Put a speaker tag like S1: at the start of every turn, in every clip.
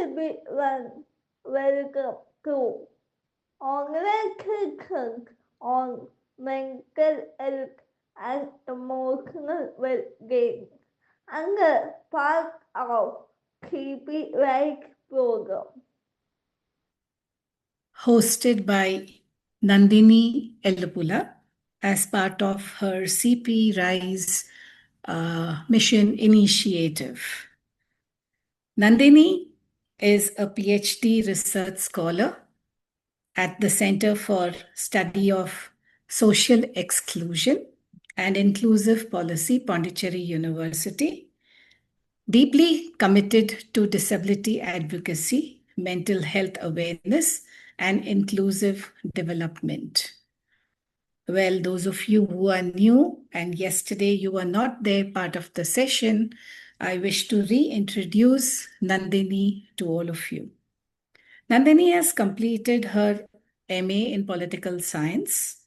S1: everyone, welcome to online sessions on mental health and emotional well-being and a part of CP Rights program.
S2: Hosted by Nandhini Elupula as part of her CP Rise Mission Initiative. Nandhini is a PhD research scholar at the Center for Study of Social Exclusion and Inclusive Policy, Pondicherry University, deeply committed to disability advocacy, mental health awareness, and inclusive development. Well, those of you who are new and yesterday you were not there part of the session, I wish to reintroduce Nandhini to all of you. Nandhini has completed her MA in Political Science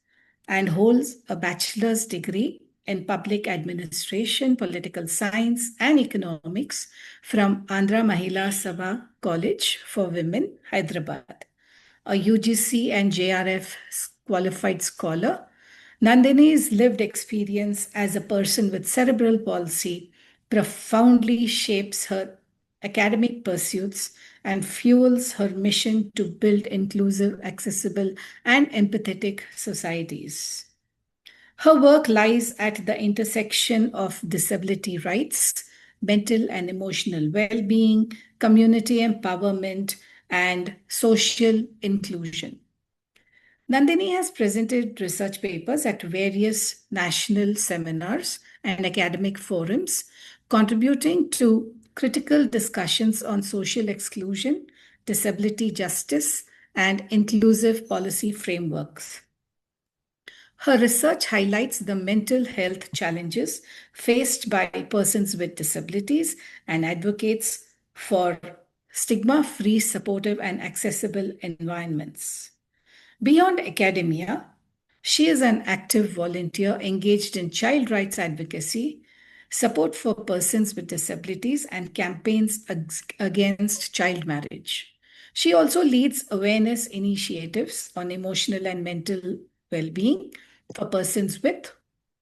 S2: and holds a bachelor's degree in Public Administration, Political Science and Economics from Andhra Mahila Sabha College for Women, Hyderabad. A UGC and JRF qualified scholar, Nandini's lived experience as a person with cerebral palsy profoundly shapes her academic pursuits and fuels her mission to build inclusive, accessible, and empathetic societies. Her work lies at the intersection of disability rights, mental and emotional well being, community empowerment, and social inclusion. Nandini has presented research papers at various national seminars and academic forums, contributing to critical discussions on social exclusion, disability justice, and inclusive policy frameworks. Her research highlights the mental health challenges faced by persons with disabilities and advocates for stigma-free, supportive, and accessible environments. Beyond academia, she is an active volunteer engaged in child rights advocacy, support for persons with disabilities, and campaigns against child marriage. She also leads awareness initiatives on emotional and mental well-being for persons with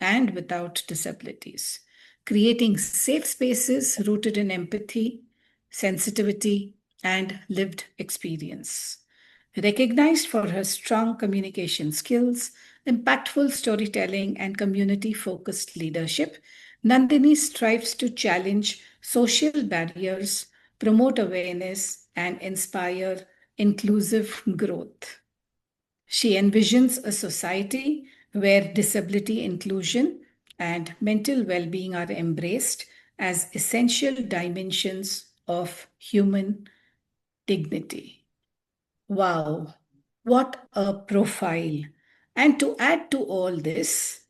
S2: and without disabilities, creating safe spaces rooted in empathy, sensitivity, and lived experience. Recognized for her strong communication skills, impactful storytelling, and community focused leadership, Nandini strives to challenge social barriers, promote awareness, and inspire inclusive growth. She envisions a society where disability inclusion and mental well being are embraced as essential dimensions of human dignity. Wow, what a profile. And to add to all this,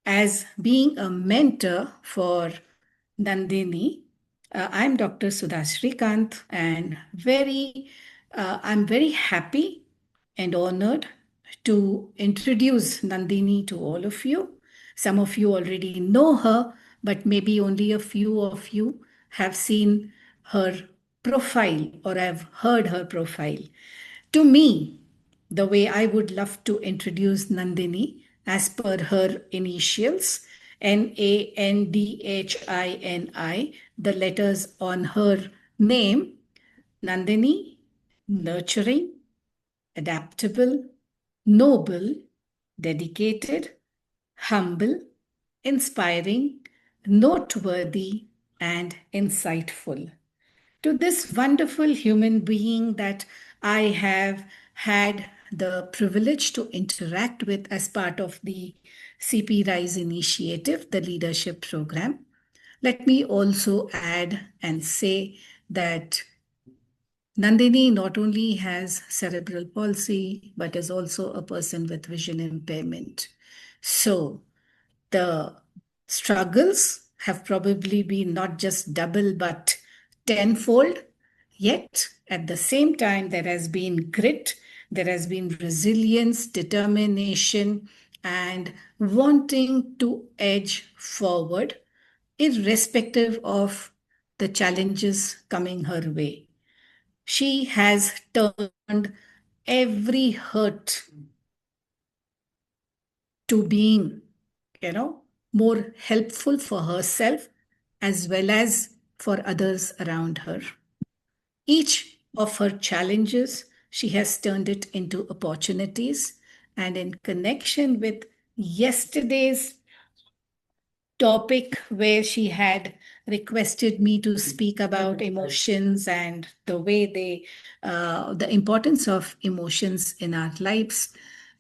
S2: as being a mentor for Nandini, I'm Dr. Sudha Srikant, and I'm very happy and honored to introduce Nandini to all of you. Some of you already know her, but maybe only a few of you have seen her profile or have heard her profile. To me, the way I would love to introduce Nandini as per her initials, Nandhini, the letters on her name, Nandini, nurturing, adaptable, noble, dedicated, humble, inspiring, noteworthy, and insightful. To this wonderful human being that I have had the privilege to interact with as part of the CP Rise initiative, the leadership program. Let me also add and say that Nandini not only has cerebral palsy, but is also a person with vision impairment. So the struggles have probably been not just double, but tenfold. Yet, at the same time, there has been grit, there has been resilience, determination, and wanting to edge forward, irrespective of the challenges coming her way. She has turned every hurt to being, more helpful for herself as well as for others around her. Each of her challenges, she has turned it into opportunities. And in connection with yesterday's topic, where she had requested me to speak about emotions and the way the importance of emotions in our lives,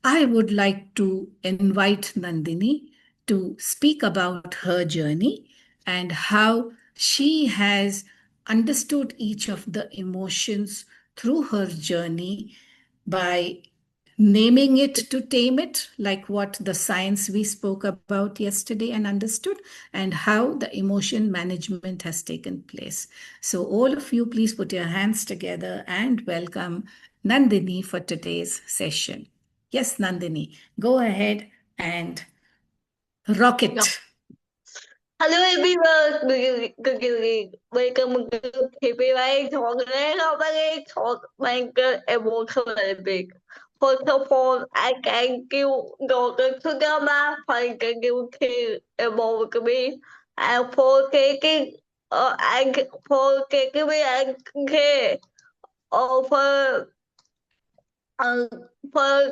S2: I would like to invite Nandini to speak about her journey and how she has understood each of the emotions through her journey by naming it to tame it, like what the science we spoke about yesterday and understood, and how the emotion management has taken place. So, all of you, please put your hands together and welcome Nandini for today's session. Yes, Nandini, go ahead and rock
S1: Yeah.
S2: it.
S1: Hello everyone, good evening. Welcome to PPY Talk. Nobody talk Michael emotionally big. First of all, I thank you, Dr. Sugama, for giving to emote me and for taking and for taking me and care over uh, for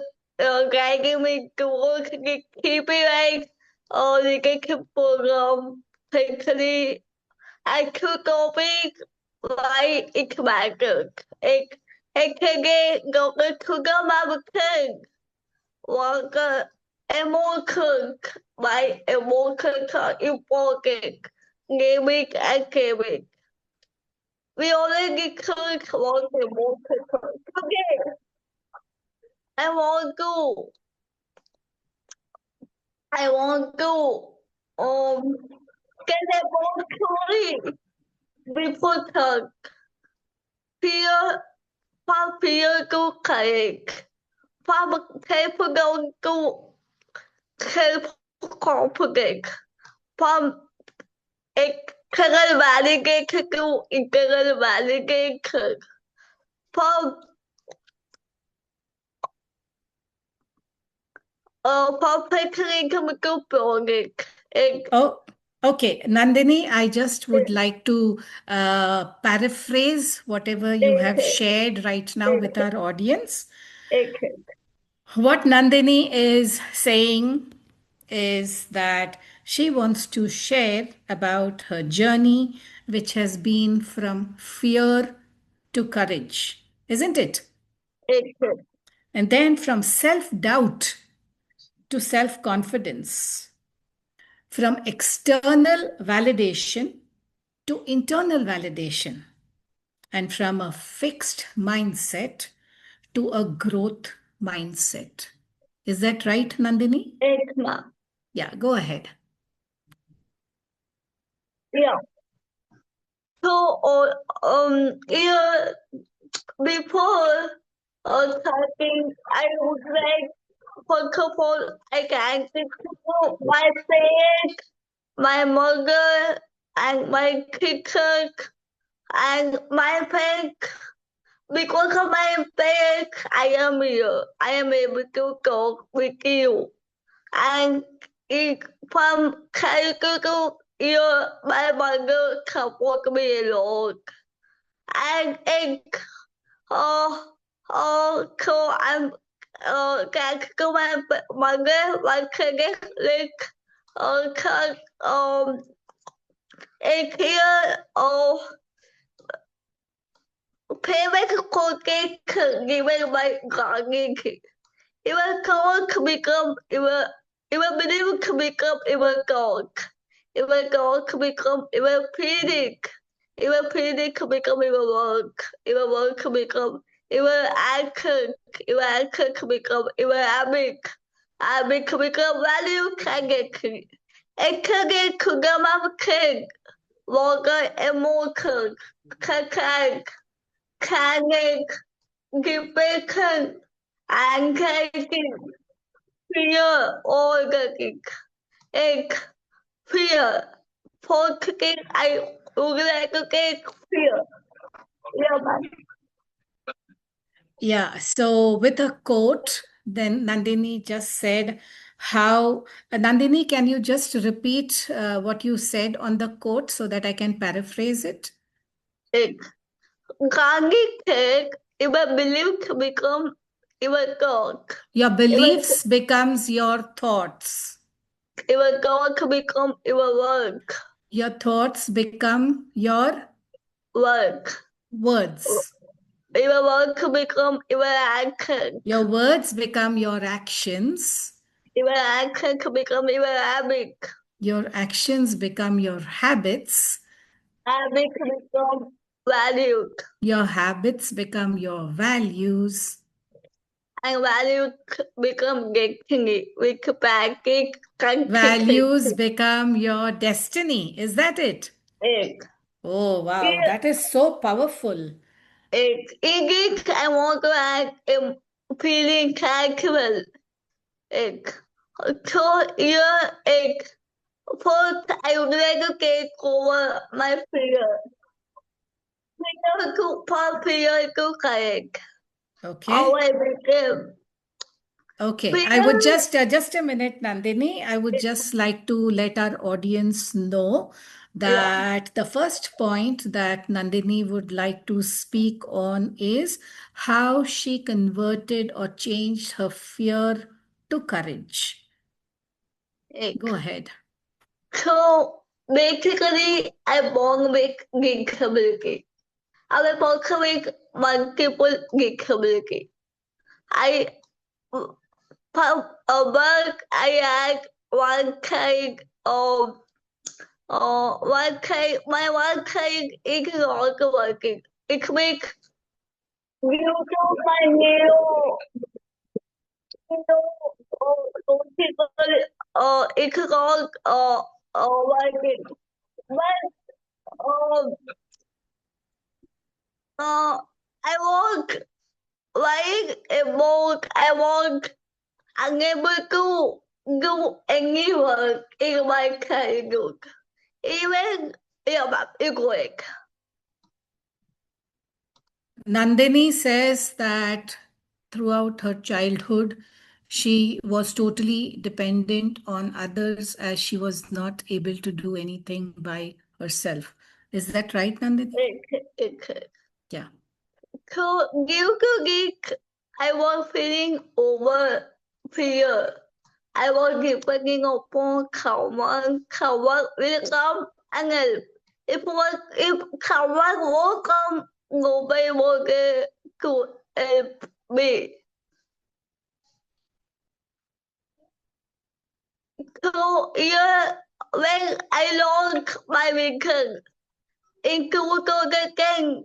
S1: guiding me towards the KPI or the program. Particularly, I took over why it mattered. It can get going to go my return. One emotion, my emotions are important. Gaming and gaming. We already covered one emotion. Okay, I want to. I want to get a more story before the peer peer to correct. From paper going to help confident. From external validation to internal validation. From from picturing chemical project.
S2: Oh, okay. Nandini, I just would like to paraphrase whatever you have shared right now with our audience. What Nandini is saying is that she wants to share about her journey, which has been from fear to courage, isn't it? And then from self doubt to self confidence, from external validation to internal validation, and from a fixed mindset to a growth mindset. Is that right, Nandini? Yeah, go ahead.
S1: Yeah. So, yeah, before starting, I would like, first of all, I can thank my parents, my mother, and my teacher, and my friends. Because of my parents, I am here. I am able to talk with you. And it, from childhood to year, my mother support me a lot. And so I'm thank to my mother, my parents, like, cause, and here, parents could get given by God. Even God can become even believe can become even God. Even God can become even panic. Even panic can become even work. Even work can become even anchor. Even anchor can become even amic. Amic can become value can get king. And can get kugama king. Longer and more king. Can get give bacon. And taking fear organic egg fear for cooking I would like to get fear. Yeah, man.
S2: Yeah, so with a quote, then Nandini just said how. Nandini, can you just repeat what you said on the quote so that I can paraphrase it?
S1: It Gandhi take even belief to become even God.
S2: Your
S1: Even
S2: beliefs becomes your thoughts.
S1: even God to become even work.
S2: Your thoughts become your
S1: Work.
S2: words.
S1: Even work to become even action.
S2: Your words become your actions.
S1: Even action to become even habit.
S2: Your actions become your habits.
S1: Habit to become value.
S2: Your habits become your values.
S1: And value become destiny. We could back it.
S2: Values become your destiny. Is that it?
S1: It.
S2: Oh, wow. That is so powerful.
S1: It I want to act feeling casual. It. So yeah, it. First, I would like to get over my fear. Fear to pop fear to correct.
S2: Okay.
S1: Always became
S2: Okay. I would
S1: fear.
S2: just a minute, Nandini. I would just like to let our audience know
S1: Yeah,
S2: that the first point that Nandini would like to speak on is how she converted or changed her fear to courage.
S1: it.
S2: Go ahead.
S1: So basically, I born with disability. I was born with multiple disability. I work. I had one kind of one kind. My one kind is not working. It makes due to my people. It's not working. But I want like a work. I want unable to do any work in my childhood. Even about work.
S2: Nandini says that throughout her childhood, she was totally dependent on others as she was not able to do anything by herself. Is that right, Nandini? Yeah.
S1: So due to this, I was feeling over fear. I was depending upon someone will come and help. If someone won't come, nobody will get to help me. So yeah, when I lost my vision in 2010,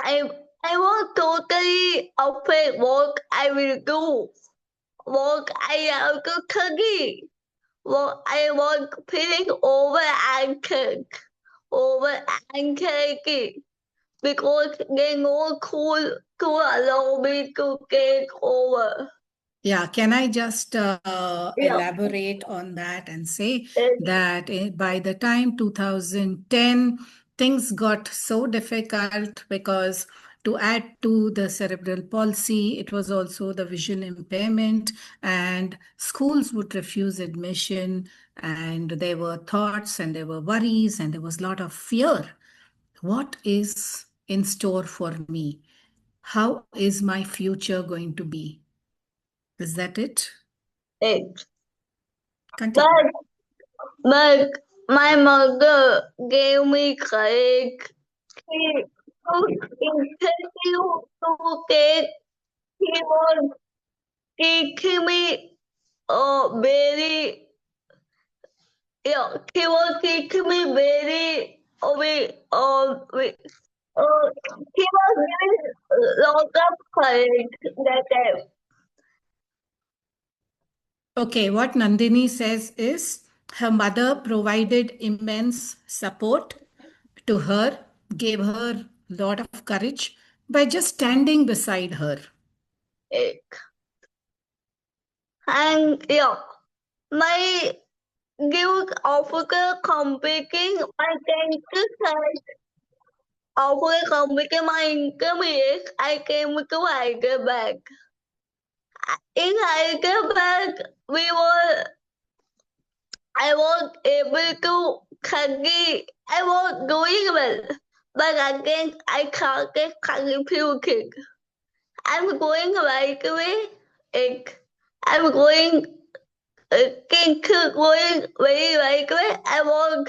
S1: I was totally afraid what I will do, what I am to study, what I was feeling over anxious because they no cool to allow me to get over.
S2: Yeah, can I just
S1: Yeah.
S2: elaborate on that and say
S1: It,
S2: that by the time 2010, things got so difficult because to add to the cerebral palsy, it was also the vision impairment, and schools would refuse admission, and there were thoughts and there were worries, and there was a lot of fear. What is in store for me? How is my future going to be? Is that it?
S1: it.
S2: Continue.
S1: But But my mother gave me cake. She took intensive to cake. He was teaching me very he was teaching me very he was giving lot of cake that time.
S2: Okay, what Nandini says is her mother provided immense support to her, gave her a lot of courage by just standing beside her.
S1: And my guilt officer completing my exercise Hopefully không biết cái mình cái mình I came with cái get back. In I get back, I was able to Kagi. I was doing well, but again I can't get Kagi puking. I'm going right away. I'm going going very right away. I was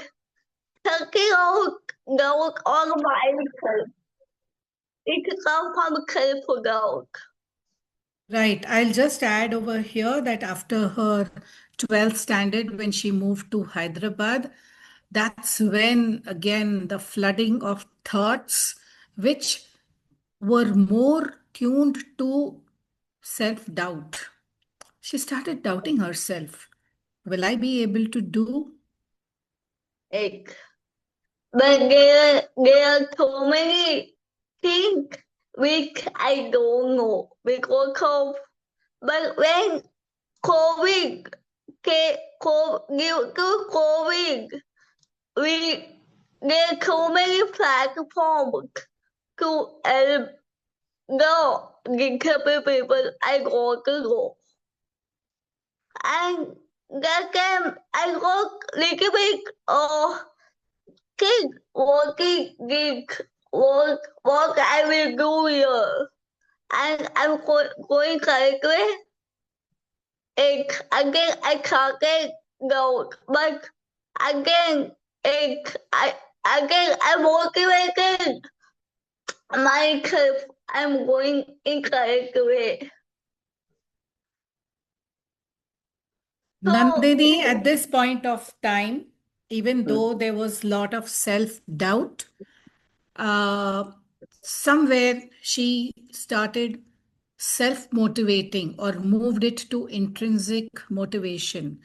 S1: taking out gold on myself. It comes from careful gold.
S2: Right. I'll just add over here that after her 12th standard, when she moved to Hyderabad, that's when again the flooding of thoughts, which were more tuned to self doubt. She started doubting herself. Will I be able to do?
S1: It, but there are so many things which I don't know because of. But when COVID, due to COVID, we there are so many platforms to go get people I go to go. And that game I got little bit think what I will do here. And I'm going correctly. Again I can't get gold, but again I'm motivated myself. I'm going incorrect way. So
S2: Nandini, at this point of time, even though there was a lot of self doubt, uh, somewhere she started self motivating or moved it to intrinsic motivation.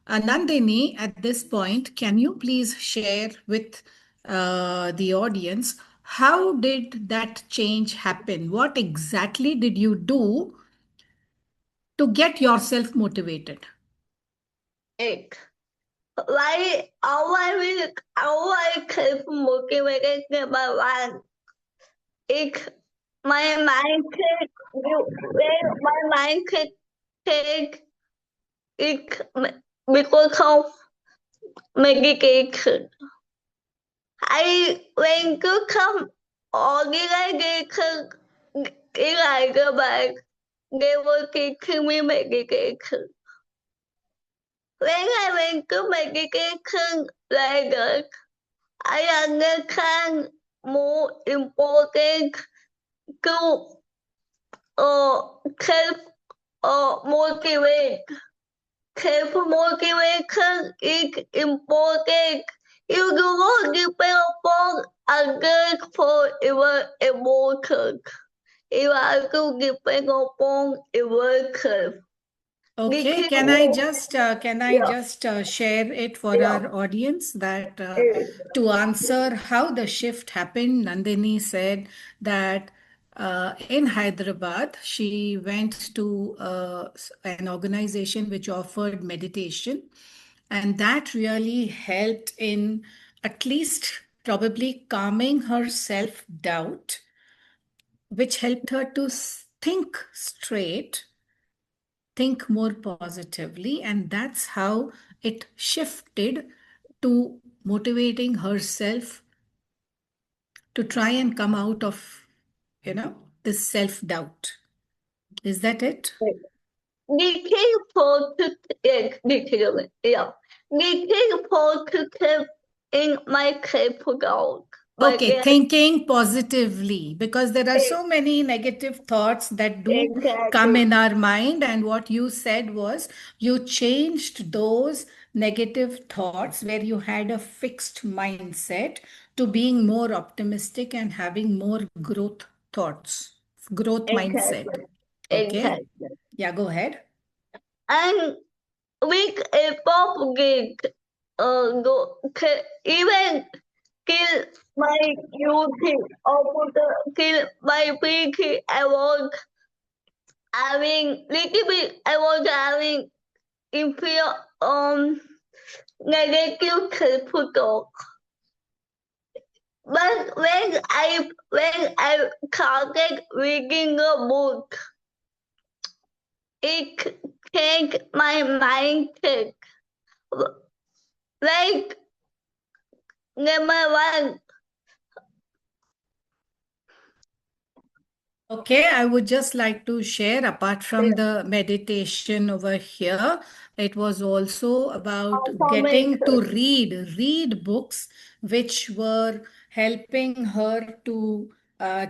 S2: Nandini, at this point, can you please share with the audience how did that change happen? What exactly did you do to get yourself motivated?
S1: it why how I keep motivated by one. It my mind take my mind take it because of medication. I when cứ come organization like about they were teaching me medication. When I went to medication like that, I understand more important to self motivate. Self motivation is important. You do not depend upon others for your emotions. You have to depend upon yourself.
S2: Okay,
S1: Because,
S2: can I
S1: yeah,
S2: just share it for
S1: yeah,
S2: our audience that
S1: yeah.
S2: to answer how the shift happened, Nandini said that in Hyderabad she went to an organization which offered meditation, and that really helped in at least probably calming her self doubt, which helped her to think straight, think more positively, and that's how it shifted to motivating herself to try and come out of this self doubt. Is that it?
S1: Getting positive, yeah. Getting positive in my capital. But
S2: Okay,
S1: yeah,
S2: thinking positively, because there are so many negative thoughts that do come
S1: exactly,
S2: in our mind. And what you said was you changed those negative thoughts where you had a fixed mindset to being more optimistic and having more growth thoughts, growth mindset.
S1: exactly,
S2: Okay,
S1: exactly.
S2: yeah, go ahead.
S1: And with a pop gig, even kill my YouTube or kill my PC. I was having inferior negative self-talk. but when I started reading a book, it changed my mindset. Like number one,
S2: Okay, I would just like to share, apart from the meditation over here, it was also about getting to
S1: affirmation.
S2: read books which were helping her to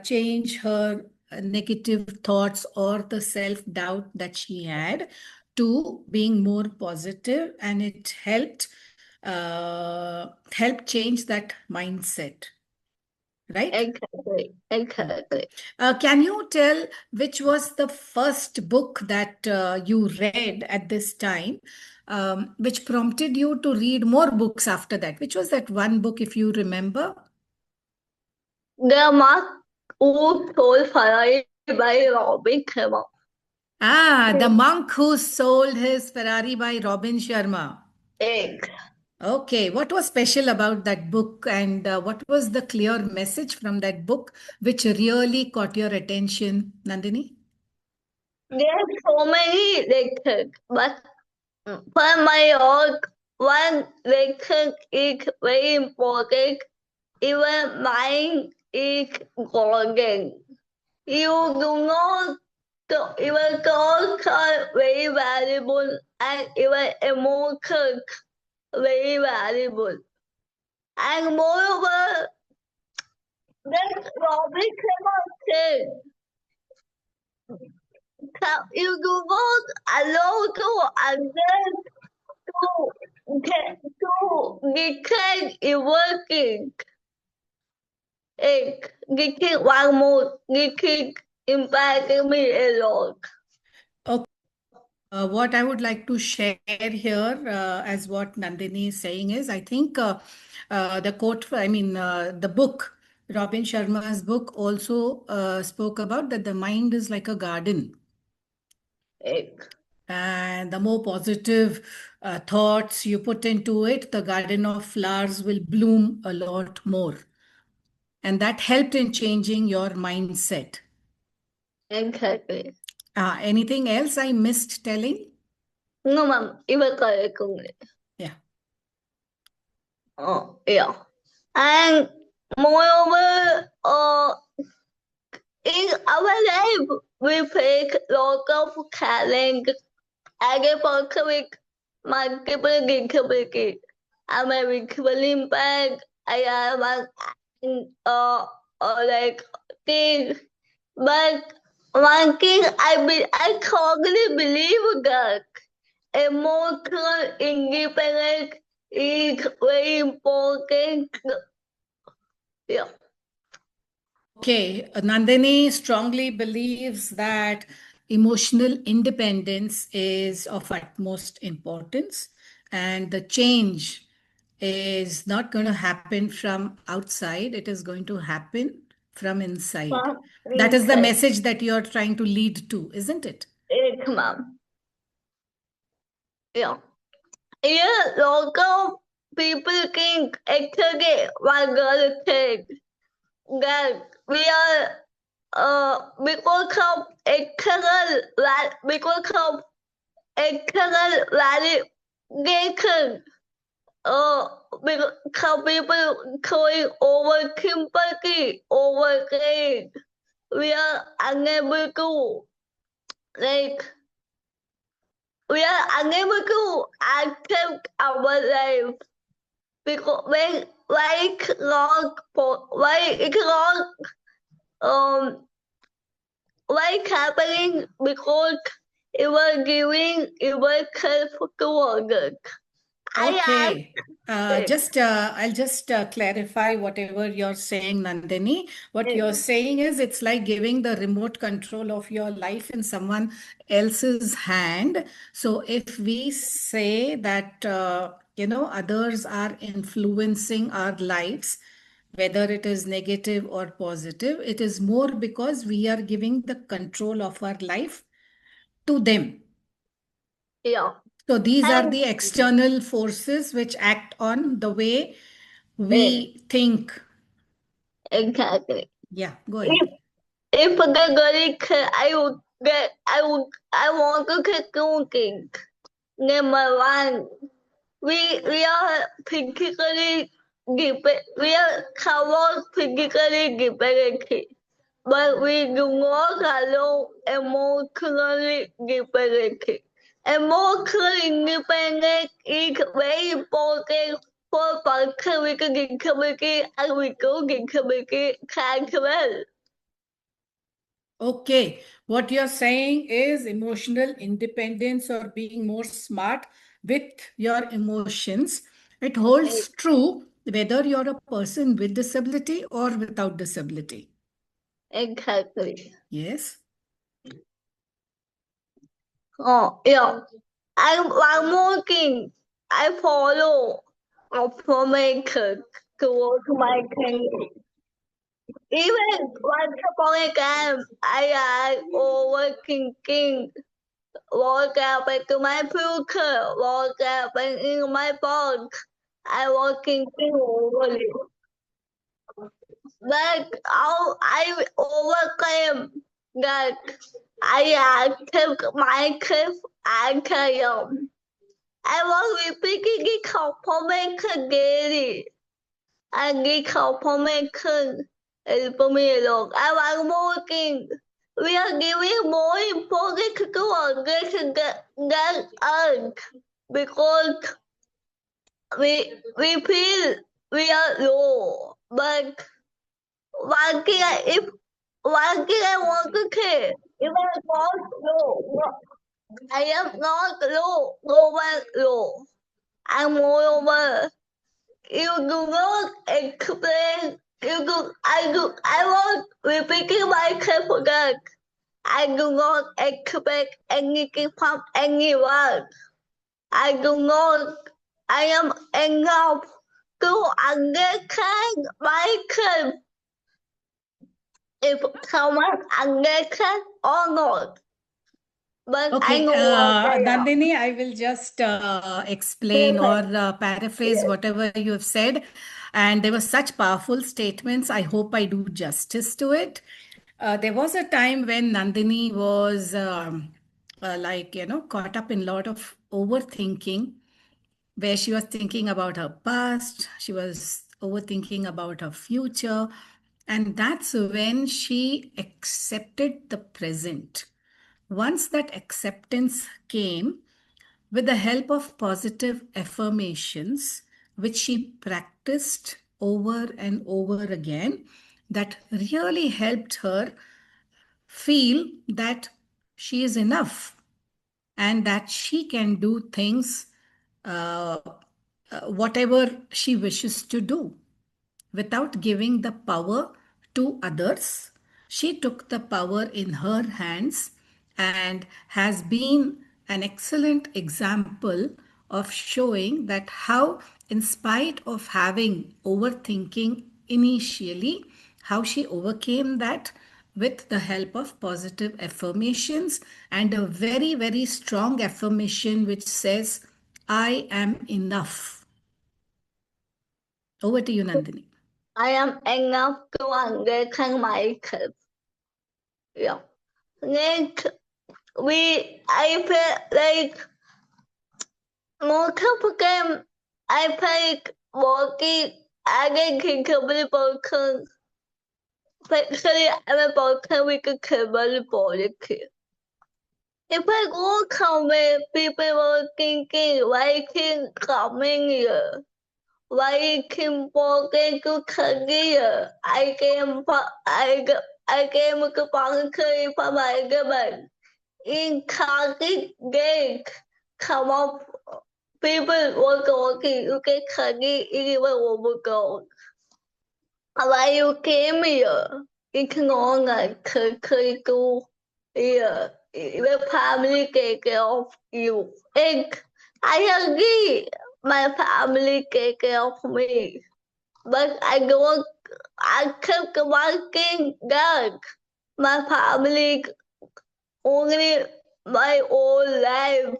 S2: change her negative thoughts or the self-doubt that she had to being more positive, and it helped change that mindset, right?
S1: Exactly, exactly.
S2: Can you tell which was the first book that you read at this time, which prompted you to read more books after that? Which was that one book, if you remember?
S1: The mark who told Ferrari by Robin Sharma.
S2: Ah, The Monk Who Sold His Ferrari by Robin Sharma.
S1: Egg.
S2: Okay, what was special about that book, and what was the clear message from that book which really caught your attention, Nandini?
S1: There's so many lectures, but for my work, one lecture is very important. Even mine is golden. You do not even thoughts are very valuable and even emotions very valuable. And moreover, that Robin said, you do not allow to others to detect it working. Getting one more, getting impacting me a lot.
S2: Okay. What I would like to share here, as what Nandini is saying, is I think the quote, the book, Robin Sharma's book, also spoke about that the mind is like a garden.
S1: Egg.
S2: And the more positive thoughts you put into it, the garden of flowers will bloom a lot more. And that helped in changing your mindset.
S1: Exactly.
S2: Anything else I missed telling?
S1: No, ma'am, even correct.
S2: Yeah.
S1: Oh, yeah. And moreover, in our life, we take lot of challenge agriculture multiple disability. American impact, I am like thing. But one thing I strongly believe that emotional independence is very important. Yeah.
S2: Okay, Nandini strongly believes that emotional independence is of utmost importance, and the change is not going to happen from outside, it is going to happen from inside. That is the
S1: Inside.
S2: message that you're trying to lead to, isn't it?
S1: Yes, ma'am. Yeah. Yeah, local people think actually one girl said that we are because of external validation, because some people showing over sympathy, over grade, we are unable to like we are unable to accept our life because when like long for why it's long why happening because it was helpful to work. I
S2: Okay.
S1: asked
S2: I'll just clarify whatever you're saying, Nandini. What you're
S1: it.
S2: saying is it's like giving the remote control of your life in someone else's hand. So if we say that, others are influencing our lives, whether it is negative or positive, it is more because we are giving the control of our life to them.
S1: Yeah.
S2: So these are
S1: And
S2: the external forces which act on the way
S1: it,
S2: we think.
S1: Exactly.
S2: Yeah, go ahead.
S1: If I get good, I want to get cooking. Number one, we are physically gifted. We are covered physically gifted, but we do not allow emotionally gifted. Emotionally independent is very important for productivity and we go community as well.
S2: Okay, what you're saying is emotional independence or being more smart with your emotions. It holds true whether you're a person with disability or without disability.
S1: Exactly.
S2: Yes.
S1: Oh, yeah. I'm working. I follow a filmmaker to work my career. Even once upon a time, I overthinking what happened to my future, what happened in my book. I was thinking over it. But I overcame that. I accept myself and carry on. I was repeating the compliment daily. And the compliment help me along. I was working. We are giving more importance to our than us because we feel we are low. But why can I want to care? If I want low, I am not low, low. I'm moreover. You do not explain. I was repeating myself again. I do not expect anything from anyone. I do not. I am enough to understand myself. If someone understands or not, but I
S2: Okay,
S1: know what I am.
S2: Nandini, I will just explain or
S1: Perfect.
S2: paraphrase
S1: Yes.
S2: whatever you have said. And there were such powerful statements. I hope I do justice to it. There was a time when Nandini was caught up in a lot of overthinking, where she was thinking about her past, she was overthinking about her future. And that's when she accepted the present. Once that acceptance came, with the help of positive affirmations, which she practiced over and over again, that really helped her feel that she is enough and that she can do things, uh, whatever she wishes to do, without giving the power to others. She took the power in her hands and has been an excellent example of showing that how, in spite of having overthinking initially, how she overcame that with the help of positive affirmations and a very, very strong affirmation which says, I am enough. Over to you, Nandini.
S1: I am enough to understand myself. Yeah. Next, I feel like most of the game I played walking against people especially I'm a broken with a cable ball. If I go somewhere, people were thinking, why can coming here? Why can walking to career? I came to Pankari for my government. In Kaki Gate, come up, people were talking, you can career anywhere over go. Why you came here? It's not like could go here. The family take care of you. And I agree. My family take care of me. But I don't, I kept working that. My family only my whole life.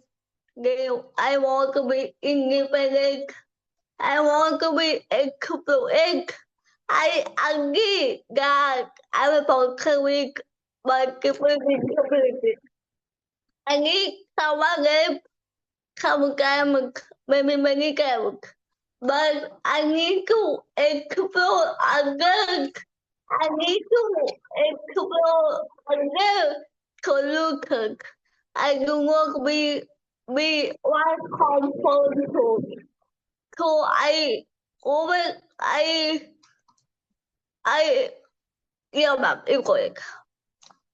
S1: I want to be independent. I want to be explored. I agree that I'm a but community. I need someone else come many but I need to explore other. I need to explore other solutions. I do not be one comfort zone. So over I yeah ma'am, it's correct.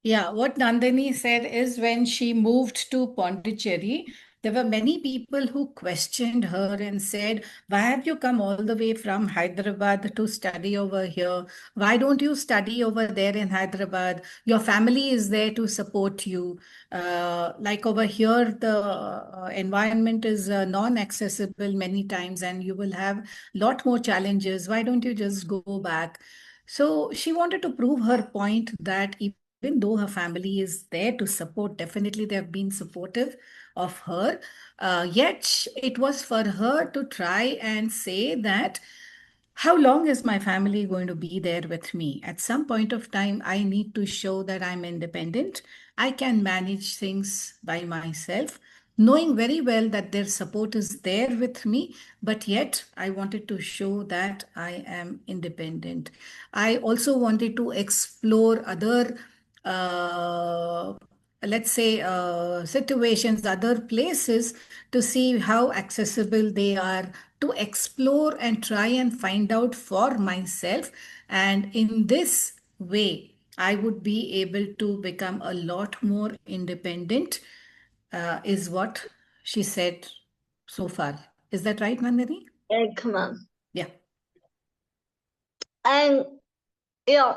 S2: Yeah, what Nandini said is when she moved to Pondicherry, there were many people who questioned her and said, "Why have you come all the way from Hyderabad to study over here? Why don't you study over there in Hyderabad? Your family is there to support you. Like over here, the environment is non-accessible many times, and you will have lot more challenges. Why don't you just go back?" So she wanted to prove her point that even though her family is there to support, definitely they have been supportive of her. Yet it was for her to try and say that how long is my family going to be there with me? At some point of time, I need to show that I'm independent. I can manage things by myself, knowing very well that their support is there with me, but yet I wanted to show that I am independent. I also wanted to explore other let's say situations, other places, to see how accessible they are, to explore and try and find out for myself. And in this way I would be able to become a lot more independent, is what she said so far. Is that right, Nandini?
S1: Yes ma'am.
S2: Yeah.
S1: And yeah,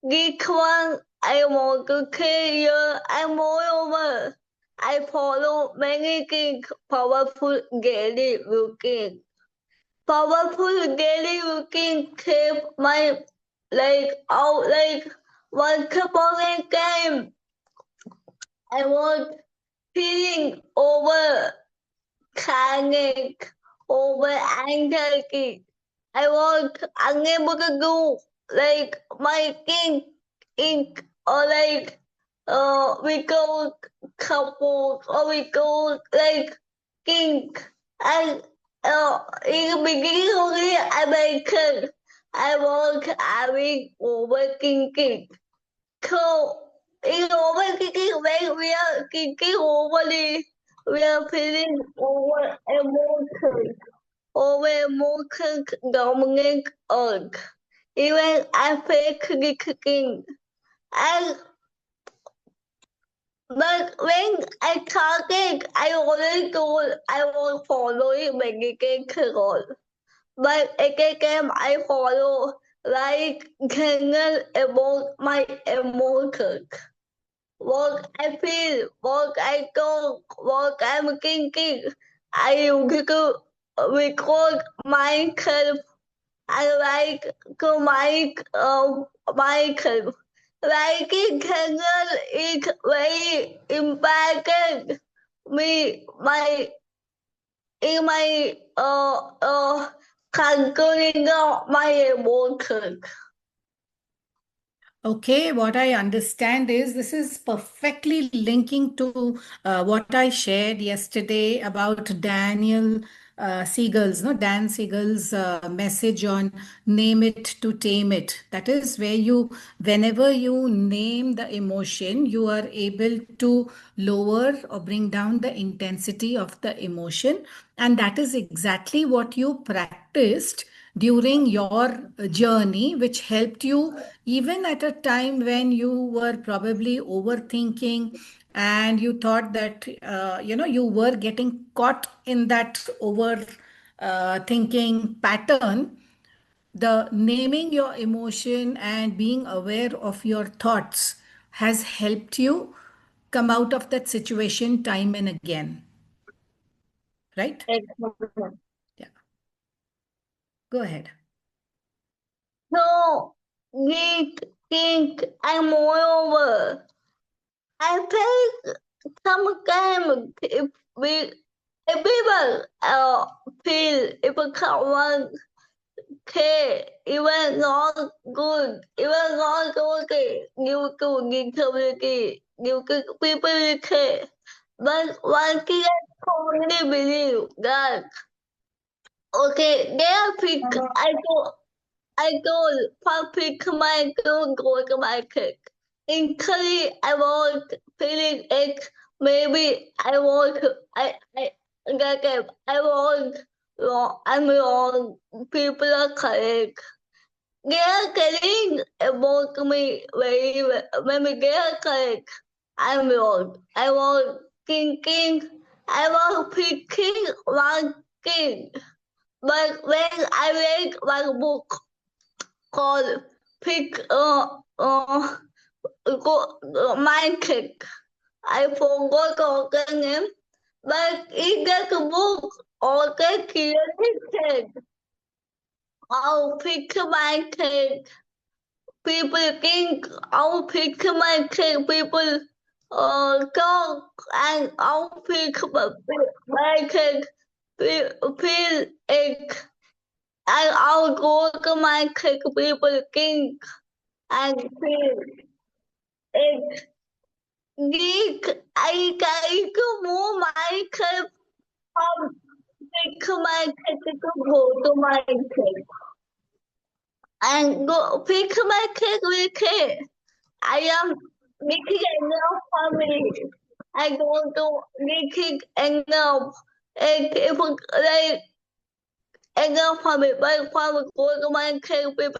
S1: this one I want to clear and moreover I follow many things powerful daily routine. Powerful daily routine keep my out once upon a time I was feeling over panic, over anxiety. I was unable to do my thing in or we go couple or we go think and in the beginning only I mentioned I was having overthinking. So in overthinking when we are thinking overly, we are feeling over emotions dominate us. Even I feel clicking. And but when I started, I already told I was following medication rule. But again, I follow general about my emotions. What I feel, what I go, what I'm thinking. I used to record myself. I like to myself. Liking channel is very impacted me in my controlling of my emotions.
S2: Okay, what I understand is this is perfectly linking to what I shared yesterday about Daniel Siegel's, no, Dan Siegel's message on name it to tame it. That is where you, whenever you name the emotion, you are able to lower or bring down the intensity of the emotion. And that is exactly what you practiced during your journey, which helped you even at a time when you were probably overthinking and you thought that you were getting caught in that over thinking pattern. The naming your emotion and being aware of your thoughts has helped you come out of that situation time and again, right? Yeah, go ahead.
S1: So, we think and moreover, I think sometimes if people feel if someone okay. It was not good. It was not okay. You could get community. You could people okay. But one thing I totally believe that okay, there are people I go public my go to my cake. In curry I want feeling it. Maybe I want I like I want wrong I'm wrong. People are correct. They are getting about me very when we get correct. I'm wrong. I want thinking I want picking one thing. But when I read one book called Pick My Cake. I forgot all the name, but in that book, all the kids said, I'll pick my cake. People think I'll pick my cake. People talk and I'll pick my cake. Feel it. And I'll go to my cake. People think and feel it. I go more my cup pick my cake to go to my cake and go pick my cake with cake. I am making enough family. I go to making enough and if like enough family my family go to my cake with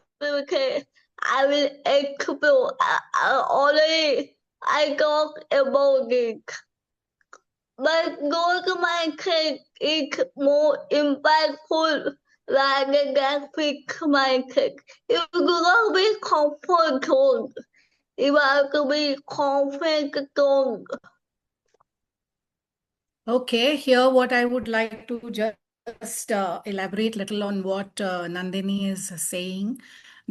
S1: cake. I will explore already I got about it. But going my cake is more impactful rather than pick my cake. If you don't be comfortable, you have to be comfortable.
S2: Okay, here what I would like to just elaborate little on what Nandini is saying,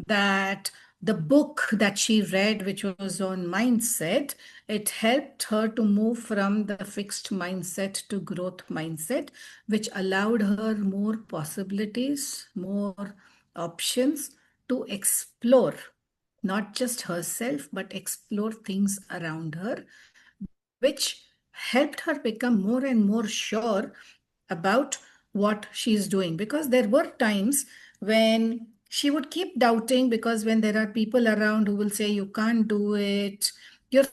S2: that the book that she read, which was on mindset, it helped her to move from the fixed mindset to growth mindset, which allowed her more possibilities, more options to explore not just herself, but explore things around her, which helped her become more and more sure about what she's doing. Because there were times when she would keep doubting, because when there are people around who will say, you can't do it, you're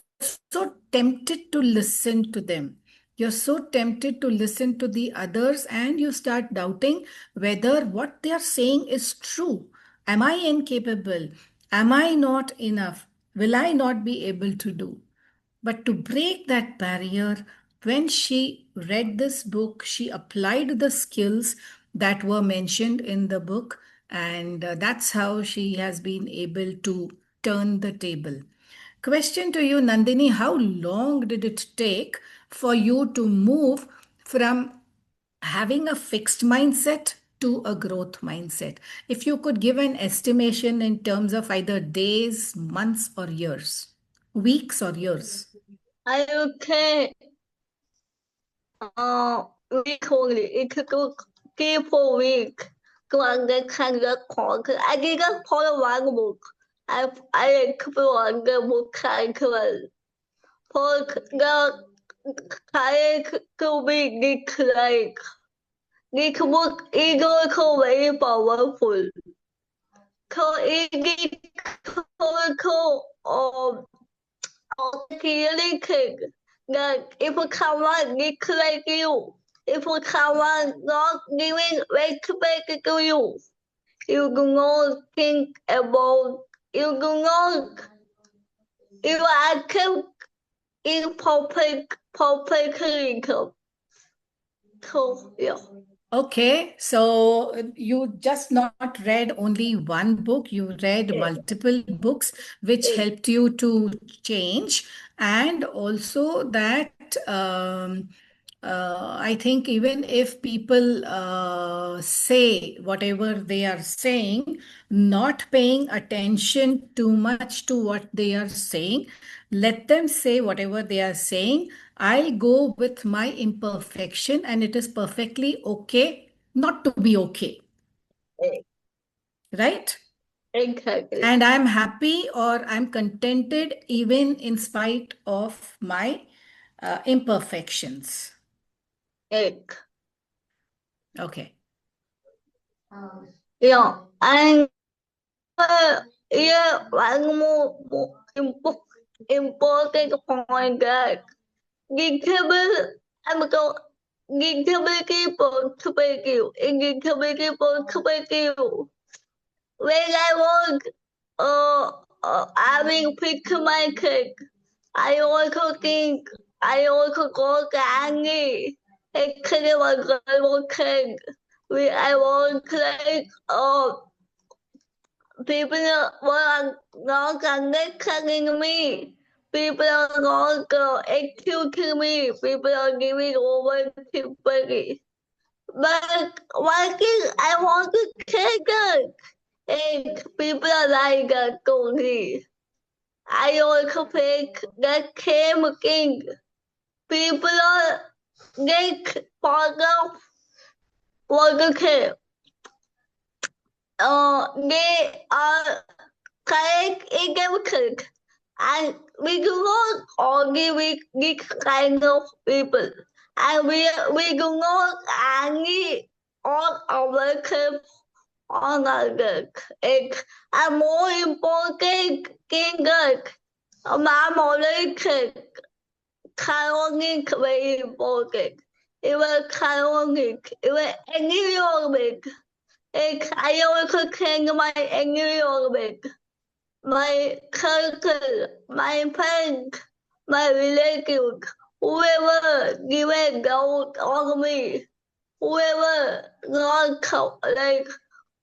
S2: so tempted to listen to them. You're so tempted to listen to the others, and you start doubting whether what they are saying is true. Am I incapable? Am I not enough? Will I not be able to do? But to break that barrier, when she read this book, she applied the skills that were mentioned in the book, and that's how she has been able to turn the table. Question to you, Nandini: how long did it take for you to move from having a fixed mindset to a growth mindset? If you could give an estimation in terms of either days, months, or years, weeks or years.
S1: I okay. Week only. It took 3-4 weeks to understand the content. I didn't follow one book. I explored the book cycle. For the kayak to be declared. This book is also very powerful. So it is also clearly that if someone declares you, if someone not giving respect to you, you do not think about, you do not, you accept in publicly. So, yeah.
S2: Okay, so you just not read only one book, you read multiple books, which helped you to change. And also that I think even if people say whatever they are saying, not paying attention too much to what they are saying, let them say whatever they are saying. I'll go with my imperfection, and it is perfectly okay not to be okay. right?
S1: Exactly.
S2: And I'm happy or I'm contented even in spite of my imperfections.
S1: Egg.
S2: Okay.
S1: Yeah. And yeah, one more important point that I'm going to make you, when I was having pick my cake, I also think I also go candy. It was a cake. I want like people were not connecting me. People are not executing me. People are giving over to me. But why can I want to take it? And people are like Tony. I also pick the Kim King. People are like part of what the Kim. They are correct in the cook. And we do not argue with this kind of people. And we do not argue all our Kim on the it. And more important, King Cook. Mà một ly thịt caloric very important. It was caloric. It was aerobic. I also can my aerobic. My culture, my friend, my relative, whoever given gold on me, whoever God like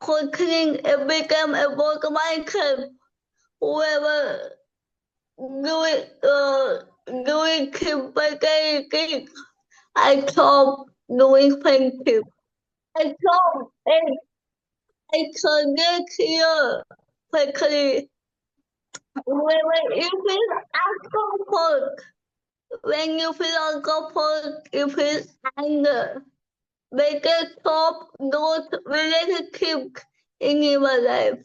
S1: continuing and become a work of my whoever doing keep I told doing friendship. I told and I can get here quickly. When you feel uncomfort, when you feel uncomfort, you feel anger. Make it stop those relationships in your life.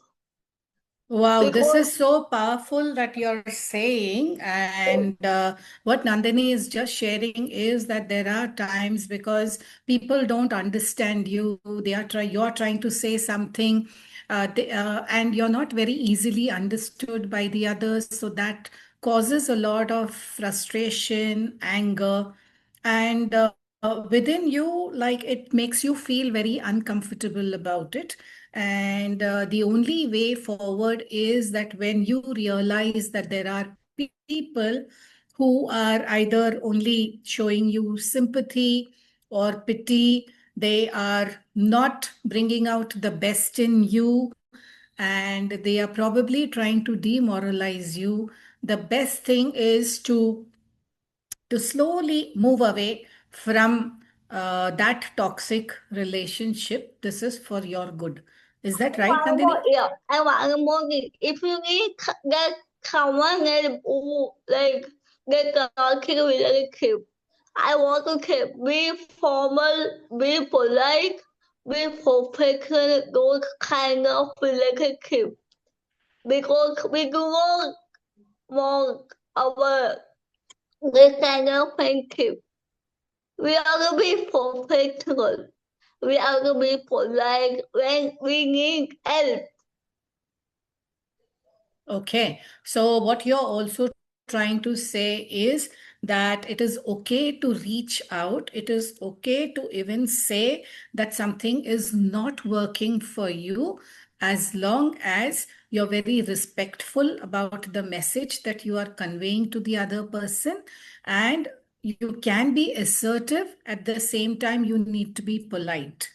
S2: Wow, this
S1: Because
S2: is so powerful that you're saying. And what Nandini is just sharing is that there are times because people don't understand you. You're trying to say something, and you're not very easily understood by the others. So that causes a lot of frustration, anger, and within you, like it makes you feel very uncomfortable about it. And the only way forward is that when you realize that there are people who are either only showing you sympathy or pity, they are not bringing out the best in you, and they are probably trying to demoralize you. The best thing is to slowly move away from that toxic relationship. This is for your good. Is that right,
S1: one more,
S2: Nandini?
S1: yeah, I want more. If you need get someone get like get a kid relationship, I want to keep be formal, be polite, be professional, those kind of relationship because we do not want our this kind of friendship. We are to be professional. We are to be polite when we need help.
S2: Okay. So, what you're also trying to say is that it is okay to reach out. It is okay to even say that something is not working for you, as long as you're very respectful about the message that you are conveying to the other person. And you can be assertive. At the same time, you need to be polite.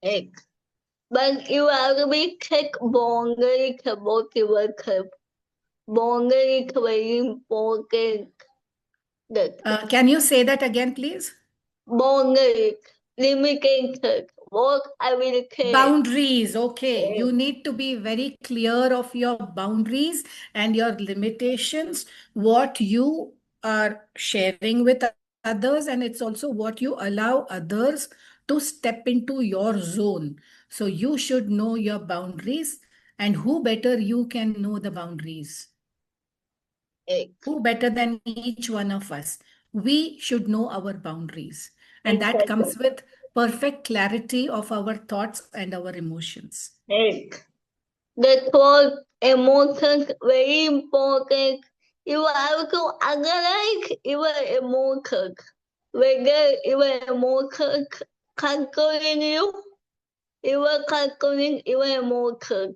S1: But you have to be kick boundary about your boundary very important.
S2: Can you say that again, please?
S1: Boundary limited what I will care.
S2: Boundaries. Okay. You need to be very clear of your boundaries and your limitations, what you are sharing with others, and it's also what you allow others to step into your zone. So you should know your boundaries, and who better you can know the boundaries?
S1: Ex-
S2: Who better than each one of us? We should know our boundaries, and that
S1: Exactly.
S2: comes with perfect clarity of our thoughts and our emotions.
S1: Ex- The thought emotions very important. You have to analyze your emotions. Whether your emotions controlling you, you are controlling your emotions.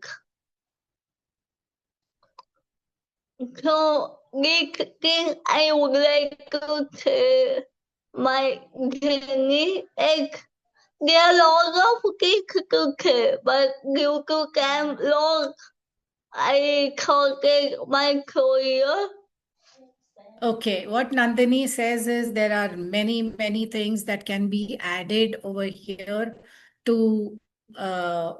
S1: So this thing I would like to share my journey is there are lots of things to share, but due to time long, I forget my career.
S2: Okay, what Nandini says is there are many, many things that can be added over here to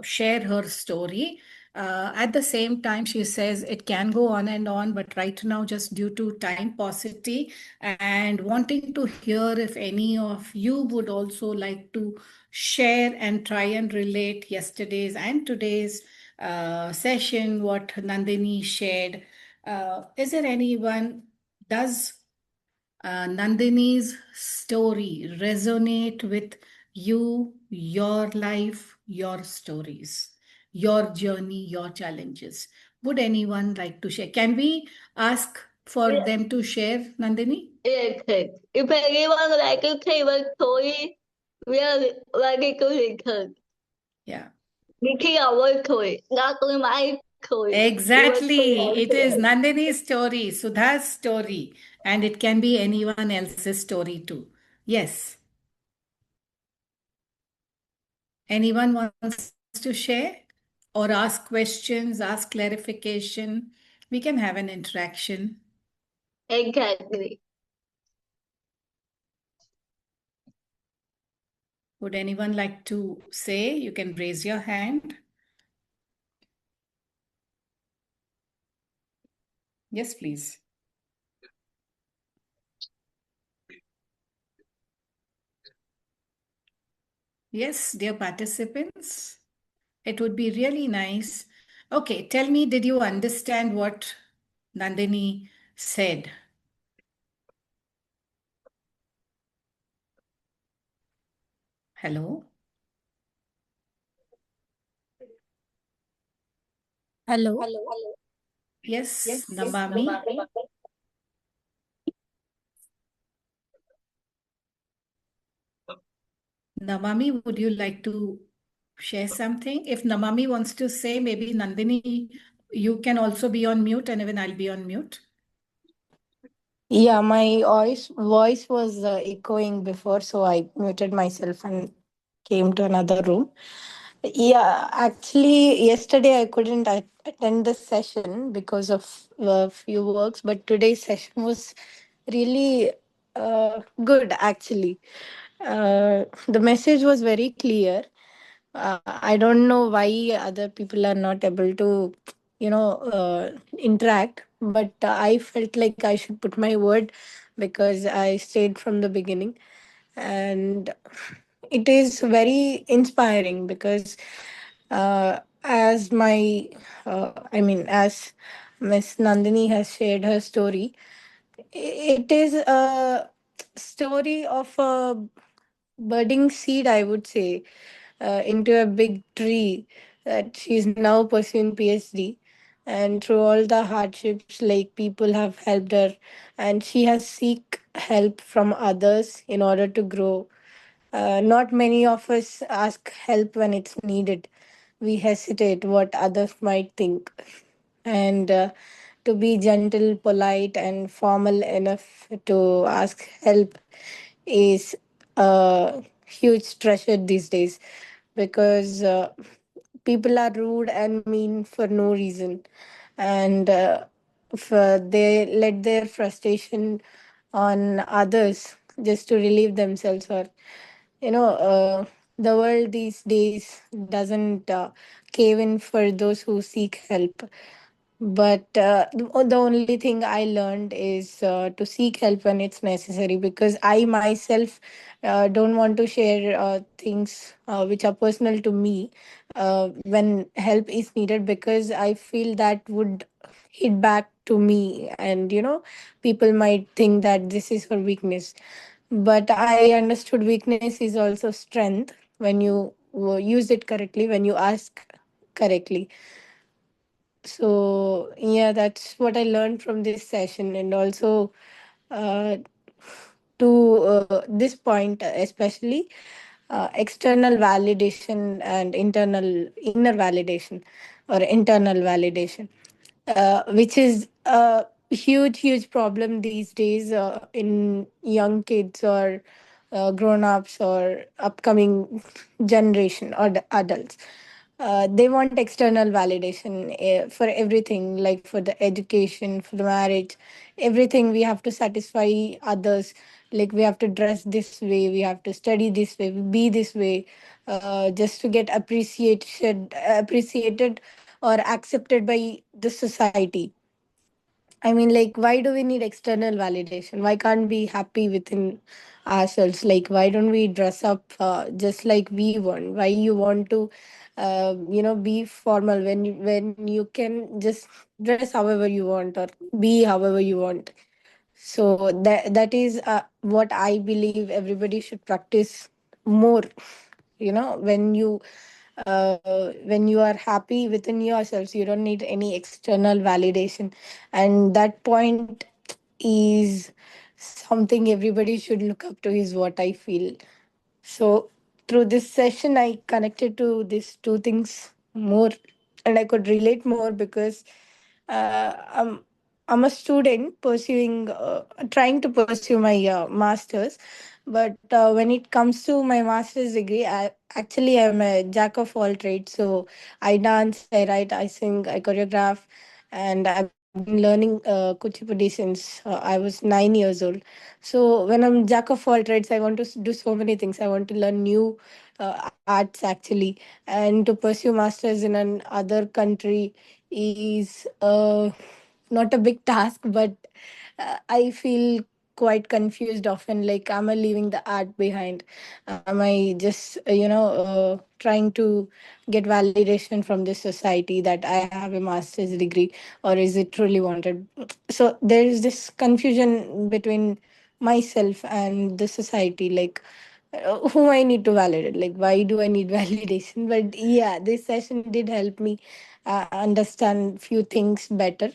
S2: share her story. At the same time, she says it can go on and on, but right now, just due to time paucity and wanting to hear if any of you would also like to share and try and relate yesterday's and today's session, what Nandini shared. Is there anyone? Does Nandini's story resonate with you, your life, your stories, your journey, your challenges? Would anyone like to share? Can we ask for
S1: Yes,
S2: them to share, Nandini?
S1: yes. If anyone like to tell a story, we are ready to listen.
S2: Yeah.
S1: This is our story, not my story. Your
S2: Exactly. It is
S1: story.
S2: Nandini's story, Sudha's story, and it can be anyone else's story too. Yes. Anyone wants to share or ask questions, ask clarification? We can have an interaction.
S1: Exactly.
S2: Would anyone like to say? You can raise your hand. Yes, please. Yes, dear participants, it would be really nice. Okay, tell me, did you understand what Nandini said? Hello?
S3: Hello.
S2: Yes,
S3: Yes,
S2: Namami. Namami, would you like to share something? If Namami wants to say, maybe Nandini, you can also be on mute, and even I'll be on mute.
S3: Yeah, my voice was echoing before, so I muted myself and came to another room. Yeah, actually, yesterday I couldn't attend the session because of a few works, but today's session was really good, actually. The message was very clear. I don't know why other people are not able to, interact, but I felt like I should put my word because I stayed from the beginning. And it is very inspiring because as Miss Nandini has shared her story, it is a story of a budding seed, I would say, into a big tree that she's now pursuing PhD. And through all the hardships, like people have helped her, and she has seek help from others in order to grow. Not many of us ask help when it's needed. We hesitate what others might think. And to be gentle, polite, and formal enough to ask help is a huge treasure these days because people are rude and mean for no reason. And if they let their frustration on others just to relieve themselves, or the world these days doesn't cave in for those who seek help. But the only thing I learned is to seek help when it's necessary, because I myself don't want to share things which are personal to me when help is needed, because I feel that would hit back to me, and people might think that this is her weakness. But I understood weakness is also strength when you use it correctly, when you ask correctly. So yeah, that's what I learned from this session. And also uh, to this point especially, external validation and inner validation, or internal validation, which is a huge problem these days in young kids, or grown-ups, or upcoming generation, or the adults. They want external validation for everything, like for the education, for the marriage, everything. We have to satisfy others. Like, we have to dress this way, we have to study this way, be this way, just to get appreciated or accepted by the society. I mean, like, why do we need external validation? Why can't we happy within ourselves? Like, why don't we dress up just like we want? Why you want to, be formal when you can just dress however you want, or be however you want? So that is what I believe everybody should practice more. When you are happy within yourselves, you don't need any external validation. And that point is something everybody should look up to, is what I feel. So through this session, I connected to these two things more, and I could relate more, because uh, I'm I'm a student trying to pursue my masters. But when it comes to my master's degree, I'm a jack of all trades. So I dance, I write, I sing, I choreograph, and I've been learning kuchipudi since I was 9 years old. So when I'm jack of all trades, I want to do so many things. I want to learn new arts, actually. And to pursue masters in another country is not a big task, but I feel quite confused often. Like, am I leaving the art behind? Am I just, trying to get validation from this society that I have a master's degree, or is it truly wanted? So there is this confusion between myself and the society. Like, who I need to validate? Like, why do I need validation? But yeah, this session did help me understand few things better.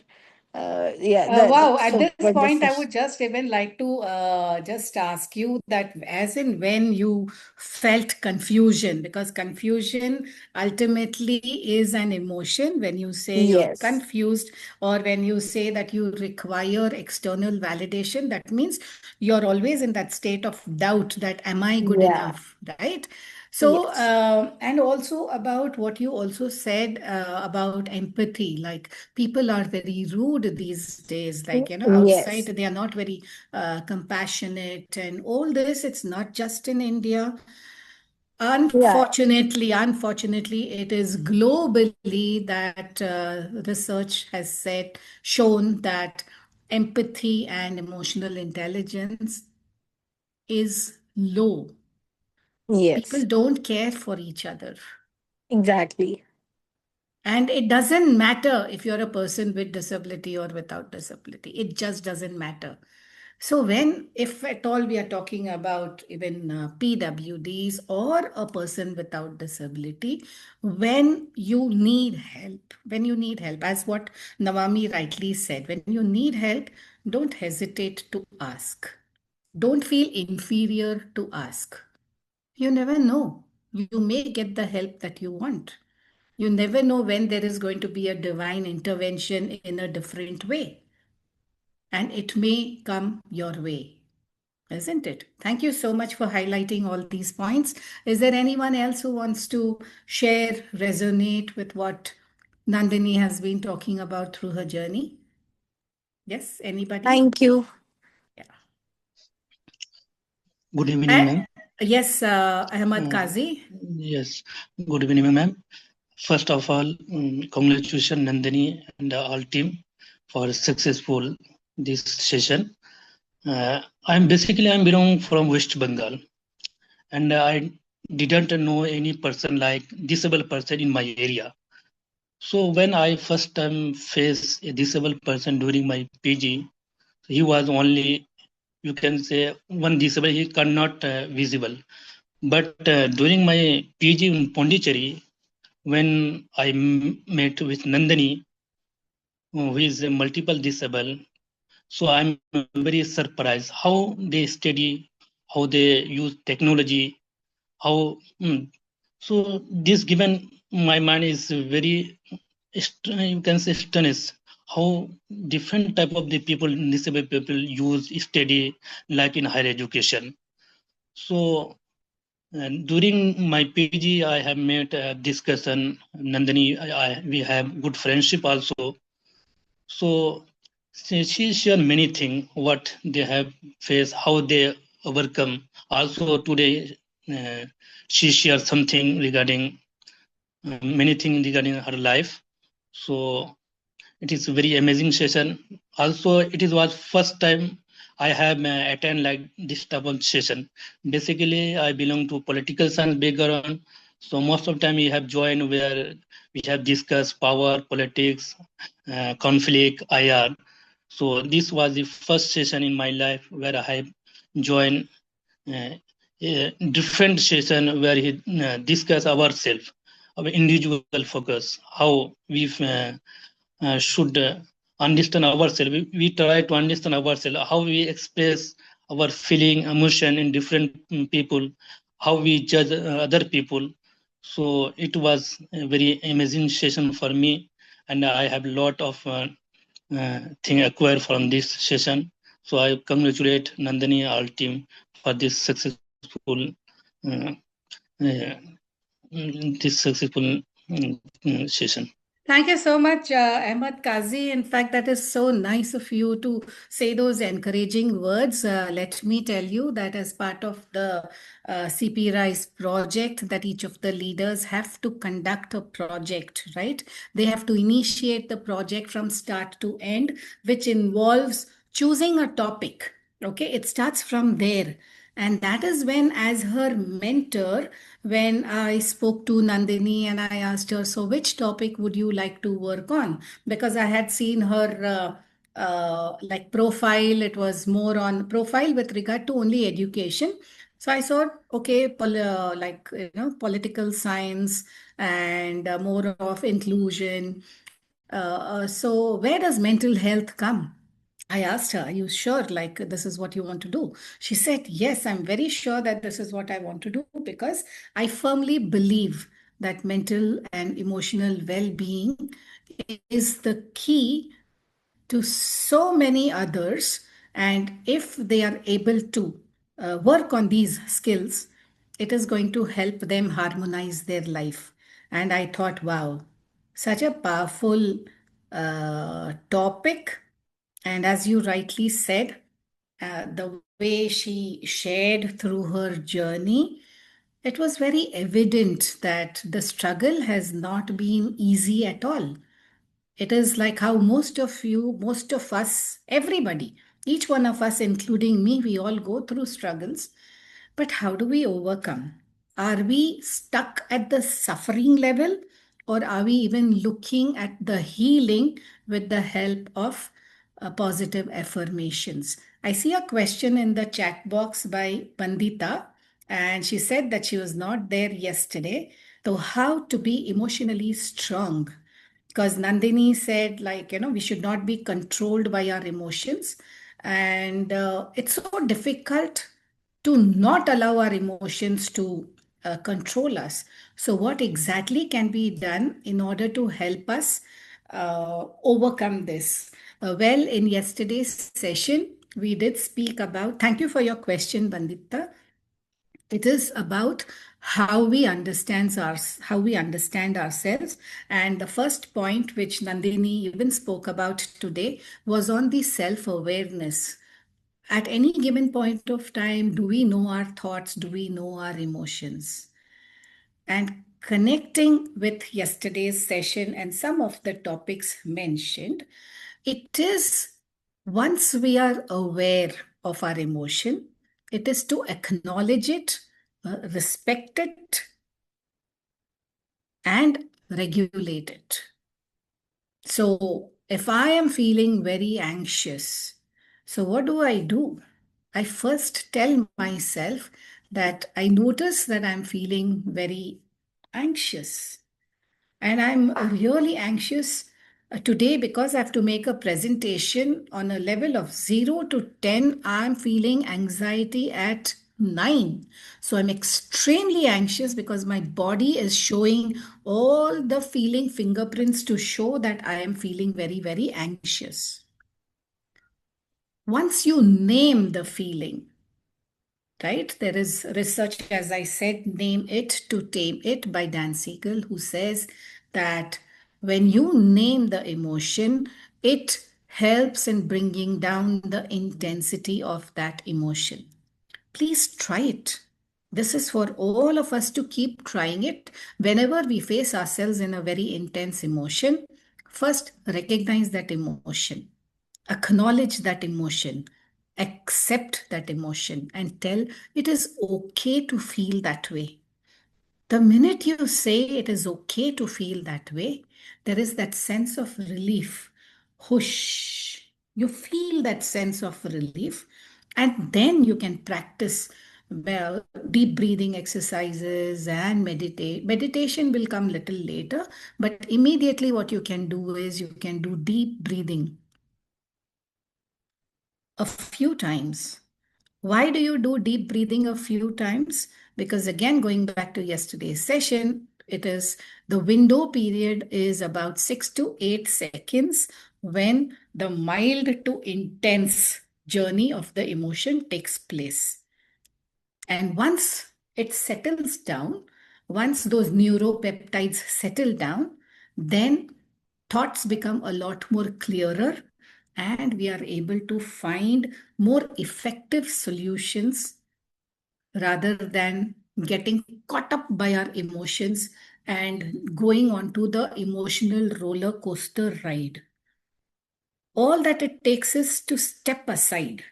S3: Yeah,
S2: Wow,
S3: that's
S2: at this
S3: what this
S2: point, I
S3: session.
S2: would just even like to just ask you that, as in when you felt confusion, because confusion ultimately is an emotion. When you say you're
S3: Yes.
S2: confused, or when you say that you require external validation, that means you're always in that state of doubt that, am I good
S3: Yeah.
S2: enough, right? So,
S3: Yes.
S2: and also about what you also said about empathy, like people are very rude these days, like, outside
S3: Yes.
S2: they are not very compassionate, and all this, it's not just in India.
S3: Yeah.
S2: Unfortunately, it is globally that research has said, shown that empathy and emotional intelligence is low. People
S3: Yes.
S2: don't care for each other.
S3: Exactly.
S2: And it doesn't matter if you're a person with disability or without disability. It just doesn't matter. So when, if at all, we are talking about even PWDs or a person without disability, when you need help, as what Nawami rightly said, when you need help, don't hesitate to ask. Don't feel inferior to ask. You never know. You may get the help that you want. You never know when there is going to be a divine intervention in a different way, and it may come your way, isn't it? Thank you so much for highlighting all these points. Is there anyone else who wants to share, resonate with what Nandini has been talking about through her journey? Yes, anybody?
S3: Thank you.
S2: Yeah.
S4: Good evening,
S2: Uh,
S4: ma'am.
S2: yes, Ahmad
S4: Mm,
S2: Kazi.
S4: Yes, good evening, ma'am. First of all, congratulations Nandini and all team for successful this session. I'm belong from West Bengal, and I didn't know any person like disabled person in my area. So when I first time faced a disabled person during my PG, he was only, you can say, one disabled, he cannot visible. But during my PG in Pondicherry, when I met with Nandhini, who is a multiple disabled, so I'm very surprised how they study, how they use technology, how so this given my mind is very you can say astonished how different type of the people, disabled people, use study like in higher education. So and during my PG, I have made a discussion. Nandini, we have good friendship also. So she shared many things, what they have faced, how they overcome. Also today, she shared something regarding many things regarding her life. So it is a very amazing session. Also, it is was first time I have attend like this type of session. Basically, I belong to political science background. So most of time we have joined where we have discussed power, politics, conflict, IR. So this was the first session in my life where I have joined a different session where he discuss ourselves, our individual focus, how we should understand ourselves. We try to understand ourselves, how we express our feeling, emotion in different people, how we judge other people. So it was a very amazing session for me, and I have a lot of thing acquired from this session. So I congratulate Nandini all team for this successful uh, uh, session.
S2: Thank you so much, Ahmad Kazi. In fact, that is so nice of you to say those encouraging words. Let me tell you that as part of the CP Rise project, that each of the leaders have to conduct a project, right? They have to initiate the project from start to end, which involves choosing a topic. Okay, it starts from there. And that is when, as her mentor, when I spoke to Nandini and I asked her, so which topic would you like to work on? Because I had seen her like profile, it was more on profile with regard to only education. So I thought, okay, like, political science and more of inclusion. So where does mental health come? I asked her, are you sure like this is what you want to do? She said, yes, I'm very sure that this is what I want to do because I firmly believe that mental and emotional well being is the key to so many others. And if they are able to work on these skills, it is going to help them harmonize their life. And I thought, wow, such a powerful topic. And as you rightly said, the way she shared through her journey, it was very evident that the struggle has not been easy at all. It is like how most of you, most of us, everybody, each one of us, including me, we all go through struggles. But how do we overcome? Are we stuck at the suffering level, or are we even looking at the healing with the help of positive affirmations? I see a question in the chat box by Pandita, and she said that she was not there yesterday. So, how to be emotionally strong? Because Nandini said, like, we should not be controlled by our emotions. And it's so difficult to not allow our emotions to control us. So, what exactly can be done in order to help us overcome this? Well, in yesterday's session, we did speak about, thank you for your question, Bandita. It is about how we understand ourselves. And the first point which Nandini even spoke about today was on the self-awareness. At any given point of time, do we know our thoughts? Do we know our emotions? And connecting with yesterday's session and some of the topics mentioned, it is once we are aware of our emotion, it is to acknowledge it, respect it, and regulate it. So if I am feeling very anxious, so what do? I first tell myself that I notice that I'm feeling very anxious. And I'm really anxious today because I have to make a presentation on a level of 0 to 10. I'm feeling anxiety at 9. So I'm extremely anxious because my body is showing all the feeling fingerprints to show that I am feeling very, very anxious. Once you name the feeling, right? There is research, as I said, Name It to Tame It by Dan Siegel, who says that when you name the emotion, it helps in bringing down the intensity of that emotion. Please try it. This is for all of us to keep trying it. Whenever we face ourselves in a very intense emotion, first recognize that emotion, acknowledge that emotion, accept that emotion, and tell it is okay to feel that way. The minute you say it is okay to feel that way, there is that sense of relief. Whoosh. You feel that sense of relief, and then you can practice well, deep breathing exercises and meditate. Meditation will come little later, but immediately what you can do is you can do deep breathing a few times. Why do you do deep breathing a few times? Because again, going back to yesterday's session, it is the window period is about 6 to 8 seconds when the mild to intense journey of the emotion takes place. And once it settles down, once those neuropeptides settle down, then thoughts become a lot more clearer and we are able to find more effective solutions rather than getting caught up by our emotions and going onto the emotional roller coaster ride. All that it takes is to step aside.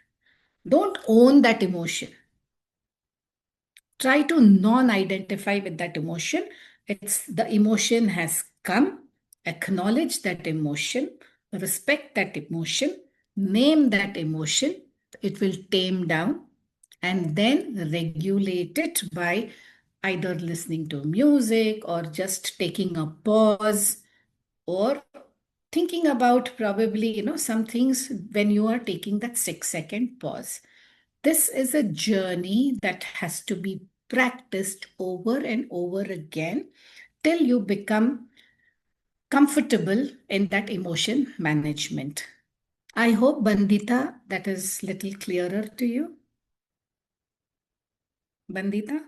S2: Don't own that emotion. Try to non-identify with that emotion. It's the emotion has come, acknowledge that emotion, respect that emotion, name that emotion. It will tame down and then regulate it by either listening to music or just taking a pause or thinking about probably, some things when you are taking that 6-second pause. This is a journey that has to be practiced over and over again till you become comfortable in that emotion management. I hope, Bandita, that is little clearer to you. Bandita?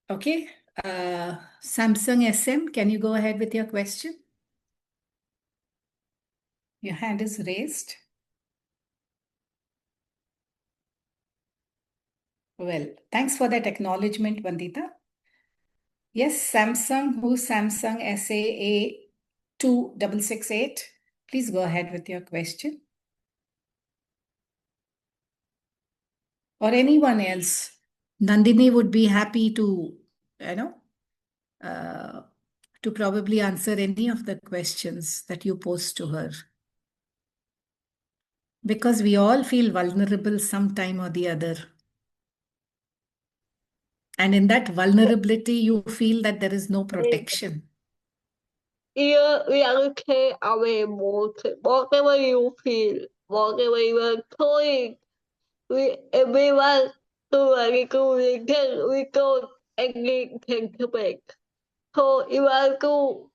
S2: Okay. Samsung SM, can you go ahead with your question? Your hand is raised. Well, thanks for that acknowledgement, Bandita. Yes, Samsung, who's Samsung SAA 2668? Please go ahead with your question. Or anyone else. Nandhini would be happy to, to probably answer any of the questions that you pose to her. Because we all feel vulnerable sometime or the other. And in that vulnerability, you feel that there is no protection.
S1: We are okay our emotion, whatever you feel, whatever you are doing. Everyone do a communication, we go and get to back. So you are to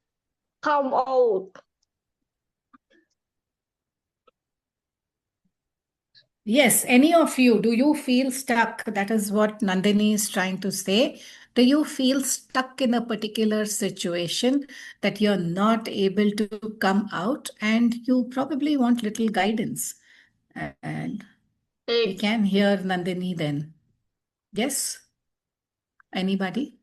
S1: come out.
S2: Yes, any of you, do you feel stuck? That is what Nandhini is trying to say. Do you feel stuck in a particular situation that you're not able to come out and you probably want little guidance? And we can hear Nandhini then. Yes? Anybody?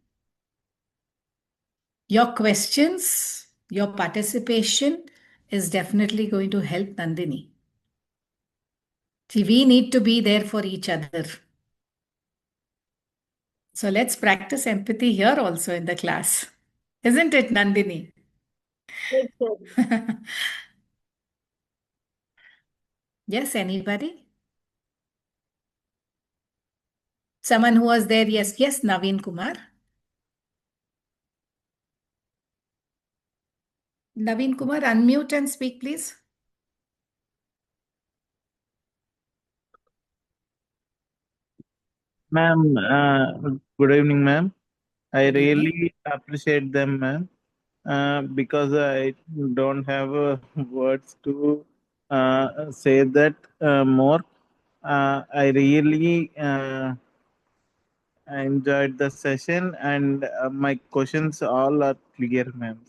S2: Your questions, your participation is definitely going to help Nandini. See, we need to be there for each other. So let's practice empathy here also in the class. Isn't it, Nandini? Yes, anybody? Someone who was there, yes, yes, Naveen Kumar. Naveen Kumar, unmute and speak, please.
S5: Ma'am, good evening, ma'am. I
S2: Good evening.
S5: really appreciate them, ma'am, because I don't have words to say that more. I really enjoyed the session, and my questions all are clear, ma'am.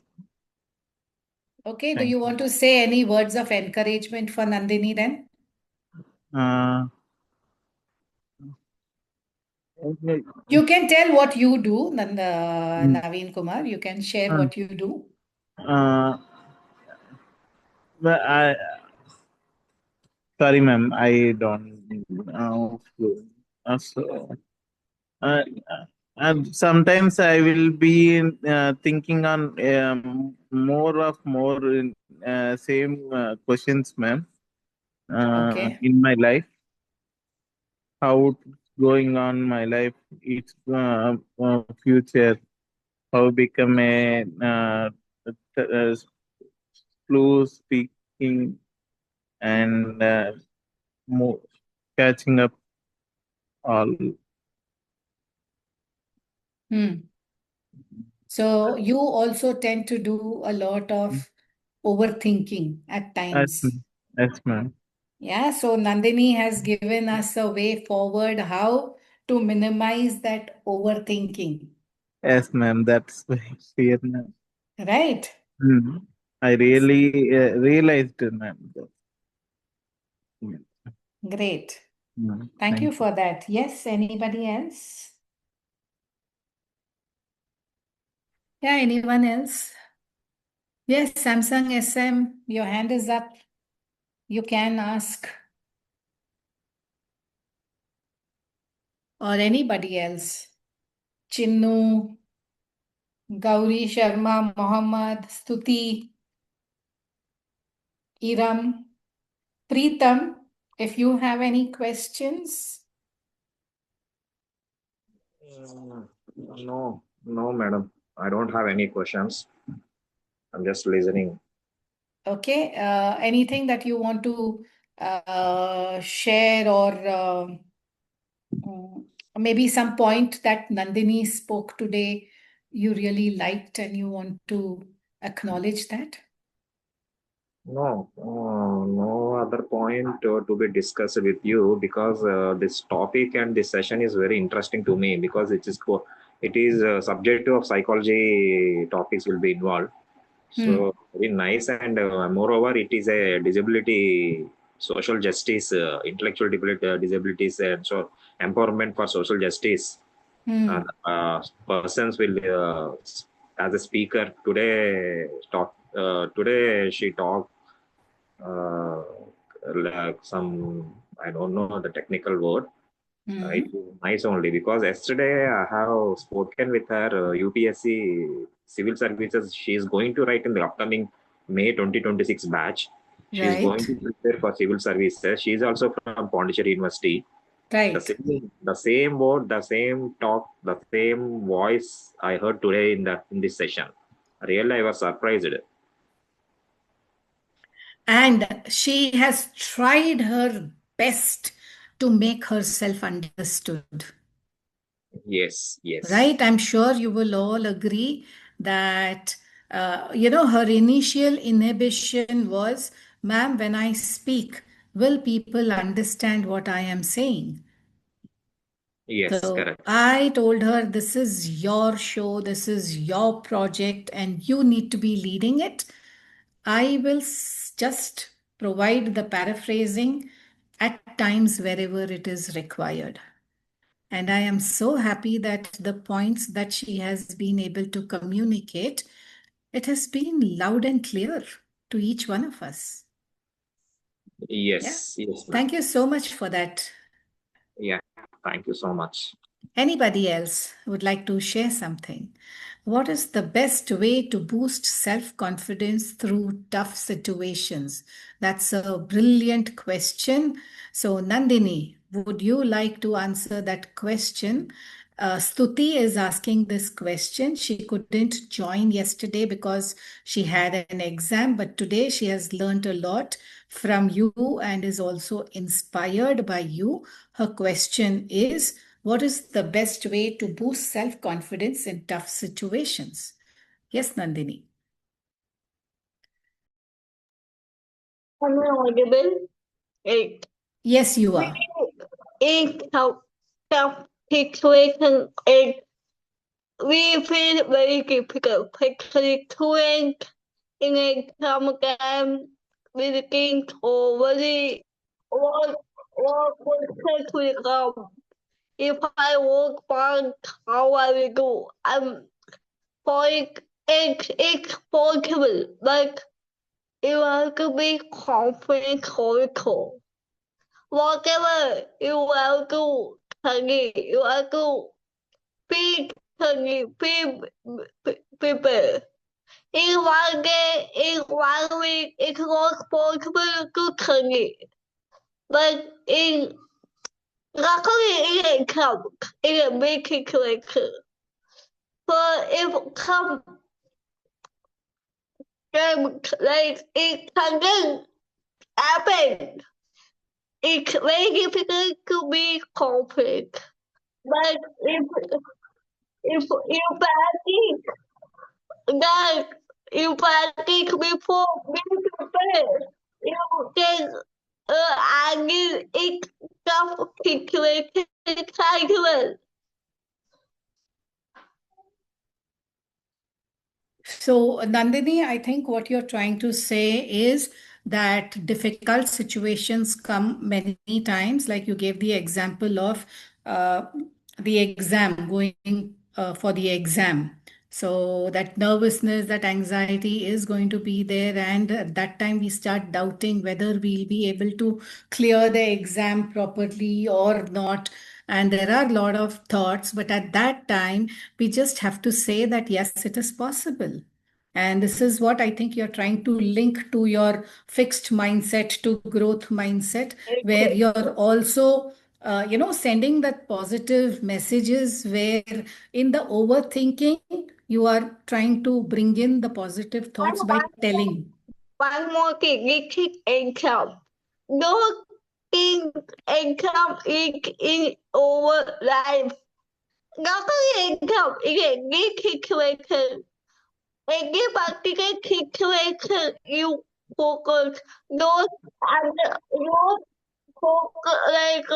S2: Okay, do
S5: Thank
S2: you want to say any words of encouragement for Nandini then?
S5: you.
S2: You can tell what you do,
S5: Mm,
S2: Naveen Kumar. You can share
S5: uh,
S2: what you do.
S5: uh, but sorry, ma'am, I don't. So. Uh, and sometimes I will be thinking on more same questions, ma'am,
S2: Okay.
S5: in my life. How it's going on my life, its future, how become a slow speaking and more catching up all.
S2: So you also tend to do a lot of overthinking at
S5: Yes,
S2: times.
S5: ma'am. Yes, ma'am.
S2: Yeah, so Nandini has given us a way forward how to minimize that overthinking.
S5: Yes, ma'am. That's very clear, ma'am.
S2: Right?
S5: I really realized, ma'am.
S2: Great.
S5: Mm,
S2: Thank you
S5: thank you.
S2: for that. Yes, anybody else? Yeah, anyone else? Yes, Samsung SM, your hand is up. You can ask. Or anybody else. Chinnu, Gauri Sharma, Mohammad, Stuti, Iram, Preetam, if you have any questions.
S6: No, madam. I don't have any questions. I'm just listening.
S2: Okay, anything that you want to share or maybe some point that Nandini spoke today you really liked and you want to acknowledge that?
S6: No other point to be discussed with you because this topic and this session is very interesting to me because it is subject of psychology topics will be involved. So very nice and moreover it is a disability social justice intellectual disabilities and so empowerment for social justice. Persons will as a speaker today she talked uh, like some I don't know the technical word. It is nice only because yesterday I have spoken with her UPSC civil services. She is going to write in the upcoming May 2026 batch. She is going
S2: Right,
S6: to prepare for civil services. She is also from Pondicherry University.
S2: right.
S6: The same word, the same talk, the same voice I heard today in this session. Really, I was surprised.
S2: And she has tried her best to make herself understood.
S6: Yes, yes,
S2: Right? I'm sure you will all agree that, her initial inhibition was, ma'am, when I speak, will people understand what I am saying?
S6: yes,
S2: So
S6: correct.
S2: I told her, this is your show, this is your project, and you need to be leading it. I will just provide the paraphrasing at times wherever it is required. And I am so happy that the points that she has been able to communicate, it has been loud and clear to each one of us.
S6: Yes, yes, ma'am.
S2: Thank you so much for that.
S6: Yeah, thank you so much.
S2: Anybody else would like to share something? What is the best way to boost self-confidence through tough situations? That's a brilliant question. So, Nandini, would you like to answer that question? Stuti is asking this question. She couldn't join yesterday because she had an exam, but today she has learned a lot from you and is also inspired by you. Her question is, what is the best way to boost self-confidence in tough situations? Yes, Nandini.
S1: Am I audible? It
S2: Yes, you are.
S1: in tough situation, we feel very difficult, especially students in a exam game with games or very what would to come. If I work hard, how I will do. For it's possible, but you have to be confident also. Whatever you have to study, you have to be study, be prepare. In one day, in 1 week, it's not possible to study. But luckily in a big situation. But if come like it can happen, it's very difficult to be confident. But if you practice that you practice before being prepared, you can handle it tough situation quite well.
S2: So, Nandini, I think what you're trying to say is that difficult situations come many times, like you gave the example of uh, the exam, going for the exam. So, that nervousness, that anxiety is going to be there. And at that time, we start doubting whether we'll be able to clear the exam properly or not. And there are a lot of thoughts, but at that time, we just have to say that yes, it is possible. And this is what I think you're trying to link to your fixed mindset to growth mindset, where
S1: Okay.
S2: you're also, sending that positive messages where in the overthinking, you are trying to bring in the positive thoughts by telling.
S1: One more thing, it is income. No thing income is in our life. Luckily income is a good situation. In this particular situation, you focus those and you focus like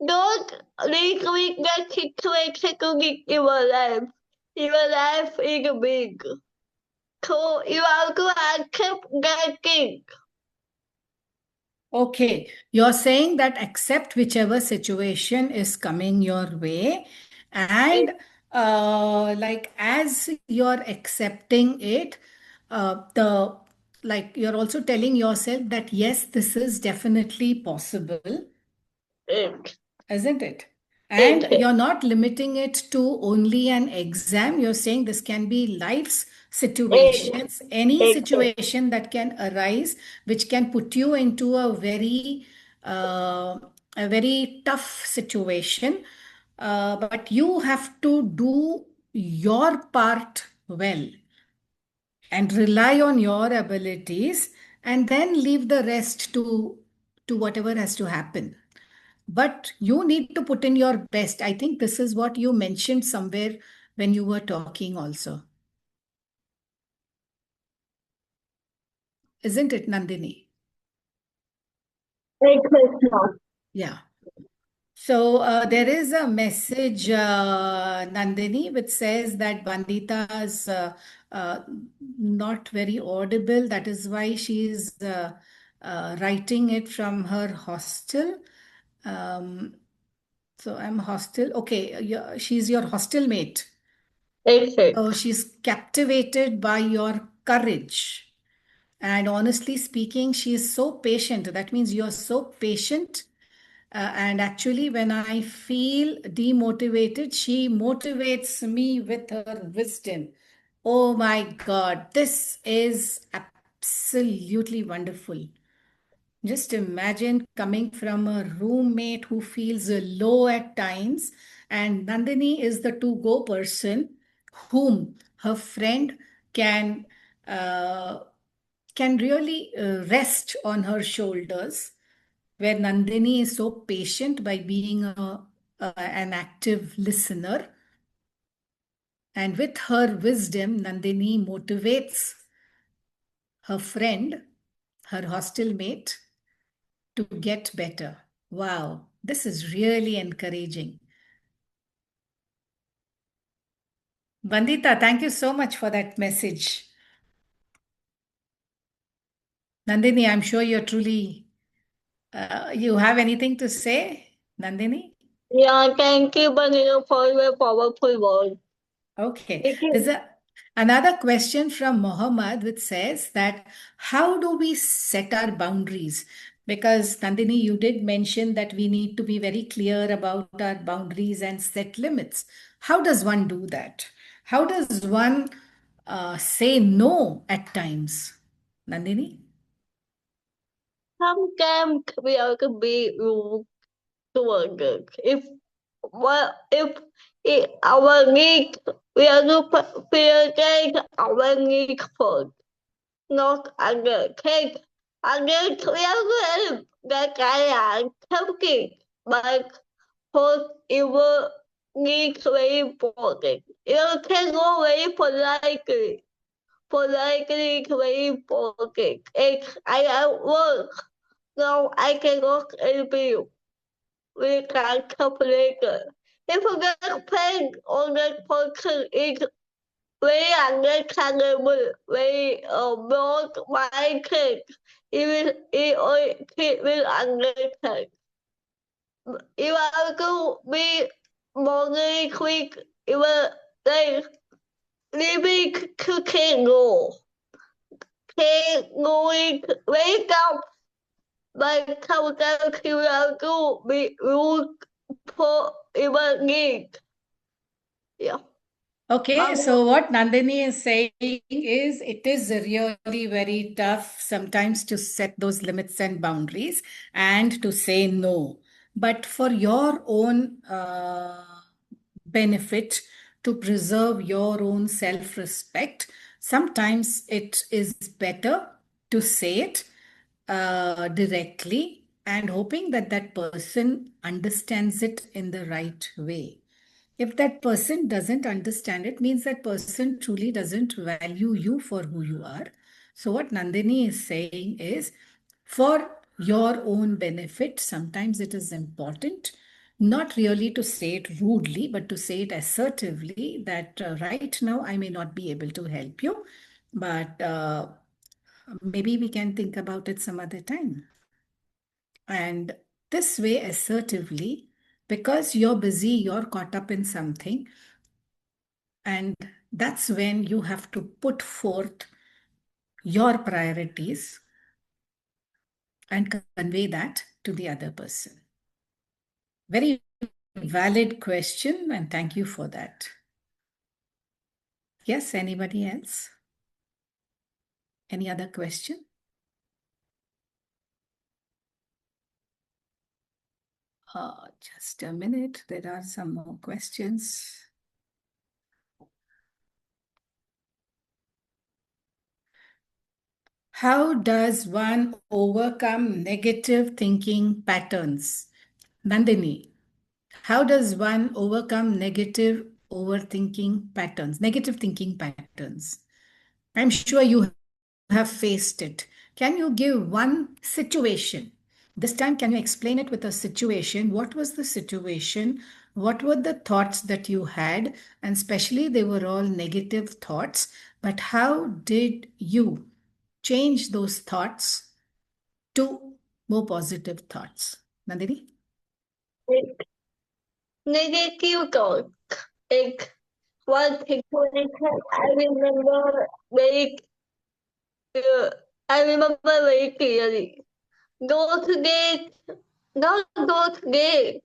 S1: don't link with the situation to get your life. Your life is big. So you have to accept that thing.
S2: Okay, you're saying that accept whichever situation is coming your way, and like as you're accepting it, the like you're also telling yourself that yes, this is definitely possible,
S1: It,
S2: isn't it? And
S1: it,
S2: you're not limiting it to only an exam. You're saying this can be life's
S1: it,
S2: situations, any
S1: it.
S2: situation that can arise, which can put you into uh, a very tough situation. But you have to do your part well and rely on your abilities, and then leave the rest to whatever has to happen. But you need to put in your best. I think this is what you mentioned somewhere when you were talking also. Isn't it, Nandini? Yeah. So there is a message, Nandini, which says that Bandita is not very audible. That is why she is writing it from her hostel. Um, So I'm hostel. Okay, she's your hostel mate.
S1: Excellent.
S2: Oh, she's captivated by your courage. And honestly speaking, she is so patient. That means you're so patient. And actually, when I feel demotivated, she motivates me with her wisdom. Oh my God, this is absolutely wonderful. Just imagine coming from a roommate who feels low at times, and Nandini is the to go person whom her friend can uh, can really rest on her shoulders, where Nandini is so patient by being an active listener. And with her wisdom, Nandini motivates her friend, her hostel mate, to get better. Wow, this is really encouraging. Vandita, thank you so much for that message. Nandini, I'm sure you're truly, you have anything to say, Nandini?
S1: Yeah, thank you, Vanita, for your powerful words.
S2: Okay. Another question from Mohammed, which says that how do we set our boundaries? Because Nandini, you did mention that we need to be very clear about our boundaries and set limits. How does one do that? How does one say no at times? Nandini?
S1: Sometimes we are to be rude to others. If our needs, we are to prioritize our needs first, not others. Take others, we are to that I am tempted, but first it will need very important. You can go very politely. Politely is very important. If I at work, no, I cannot help you. We can talk later. If you get paid on that person is very understandable, very broad mindset. It will understand. If I go be morning quick, it will like living to go. Can going wake up by sometimes you will go be rude for even need. Yeah.
S2: Okay, so what Nandini is saying is it is really very tough sometimes to set those limits and boundaries and to say no. But for your own benefit, to preserve your own self respect, sometimes it is better to say it directly and hoping that that person understands it in the right way. If that person doesn't understand it, means that person truly doesn't value you for who you are. So what Nandini is saying is, for your own benefit, sometimes it is important not really to say it rudely, but to say it assertively that right now I may not be able to help you, but maybe we can think about it some other time. And this way, assertively, because you're busy, you're caught up in something, and that's when you have to put forth your priorities and convey that to the other person. Very valid question, and thank you for that. Yes, anybody else? Any other question? Just a minute. There are some more questions. How does one overcome negative thinking patterns? Nandini, how does one overcome negative overthinking patterns, negative thinking patterns? I'm sure you have faced it. Can you give one situation? This time, can you explain it with a situation? What was the situation? What were the thoughts that you had? And especially, they were all negative thoughts. But how did you change those thoughts to more positive thoughts? Nandini?
S1: negative thought. Like one situation I remember very I remember very clearly. Go today, not go today.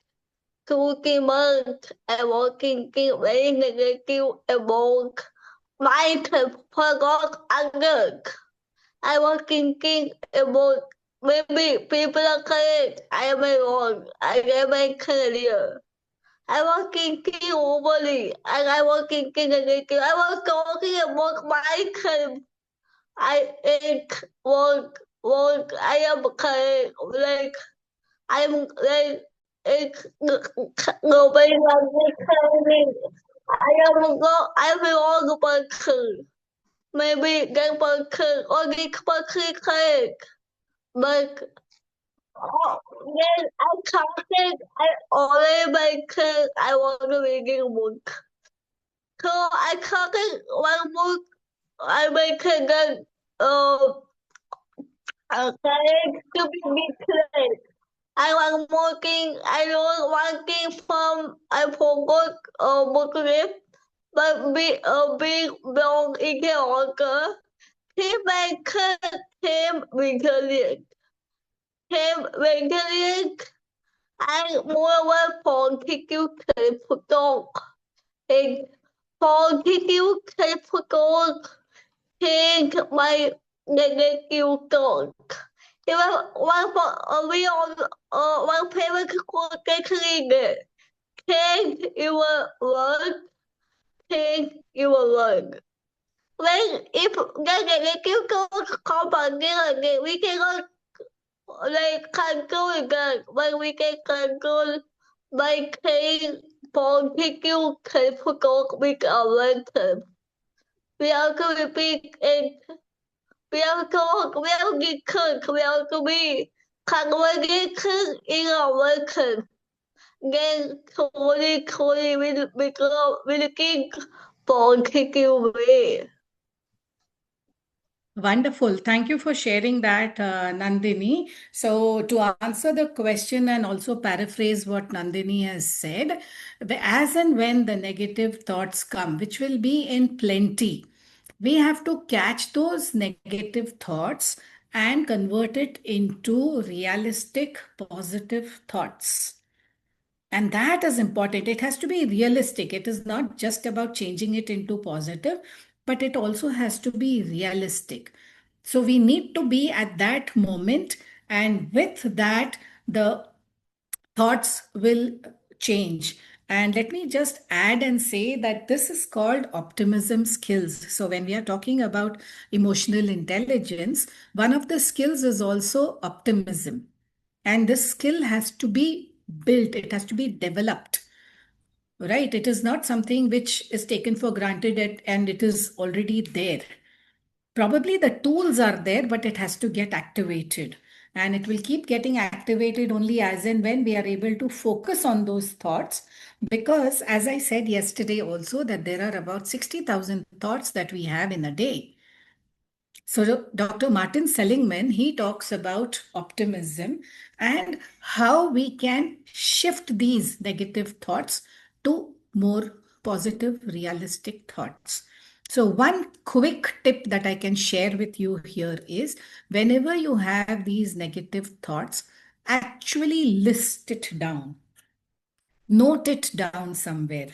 S1: To the month and walking very negative and walk. My forgot anger. I was thinking about maybe people are correct. I am wrong. I am a career. I was thinking overly and I was thinking negative. I was talking about my career. I think I am correct. Like I'm like nobody wants to tell me. I am wrong person. Maybe that person or this person correct. But then I counted I already make I want to read a book. So I counted one book I make that correct to be correct. I was working I was working from I forgot book name but being wrong in the order. He make him resilient. Him resilient and moreover political self-talk. And political self-talk change my negative thought. Even one for we all one favorite quotation change your word, change your word. When if the negative thoughts come again, we cannot like control again. When we can control by saying political self-talk with our terms. We have to repeat it. We have to talk. We have to get cook. We have to be conversation in our terms. Then slowly we become we think political way.
S2: Wonderful. Thank you for sharing that, Nandini. So, to answer the question and also paraphrase what Nandini has said, as and when the negative thoughts come, which will be in plenty, we have to catch those negative thoughts and convert it into realistic, positive thoughts. And that is important. It has to be realistic. It is not just about changing it into positive, but it also has to be realistic. So we need to be at that moment, and with that, the thoughts will change. And let me just add and say that this is called optimism skills. So when we are talking about emotional intelligence, one of the skills is also optimism. And this skill has to be built, it has to be developed, right? It is not something which is taken for granted and it is already there. Probably the tools are there, but it has to get activated. And it will keep getting activated only as and when we are able to focus on those thoughts. Because, as I said yesterday also, that there are about 60,000 thoughts that we have in a day. So Dr. Martin Seligman, he talks about optimism and how we can shift these negative thoughts to more positive, realistic thoughts. So one quick tip that I can share with you here is whenever you have these negative thoughts, actually list it down. Note it down somewhere.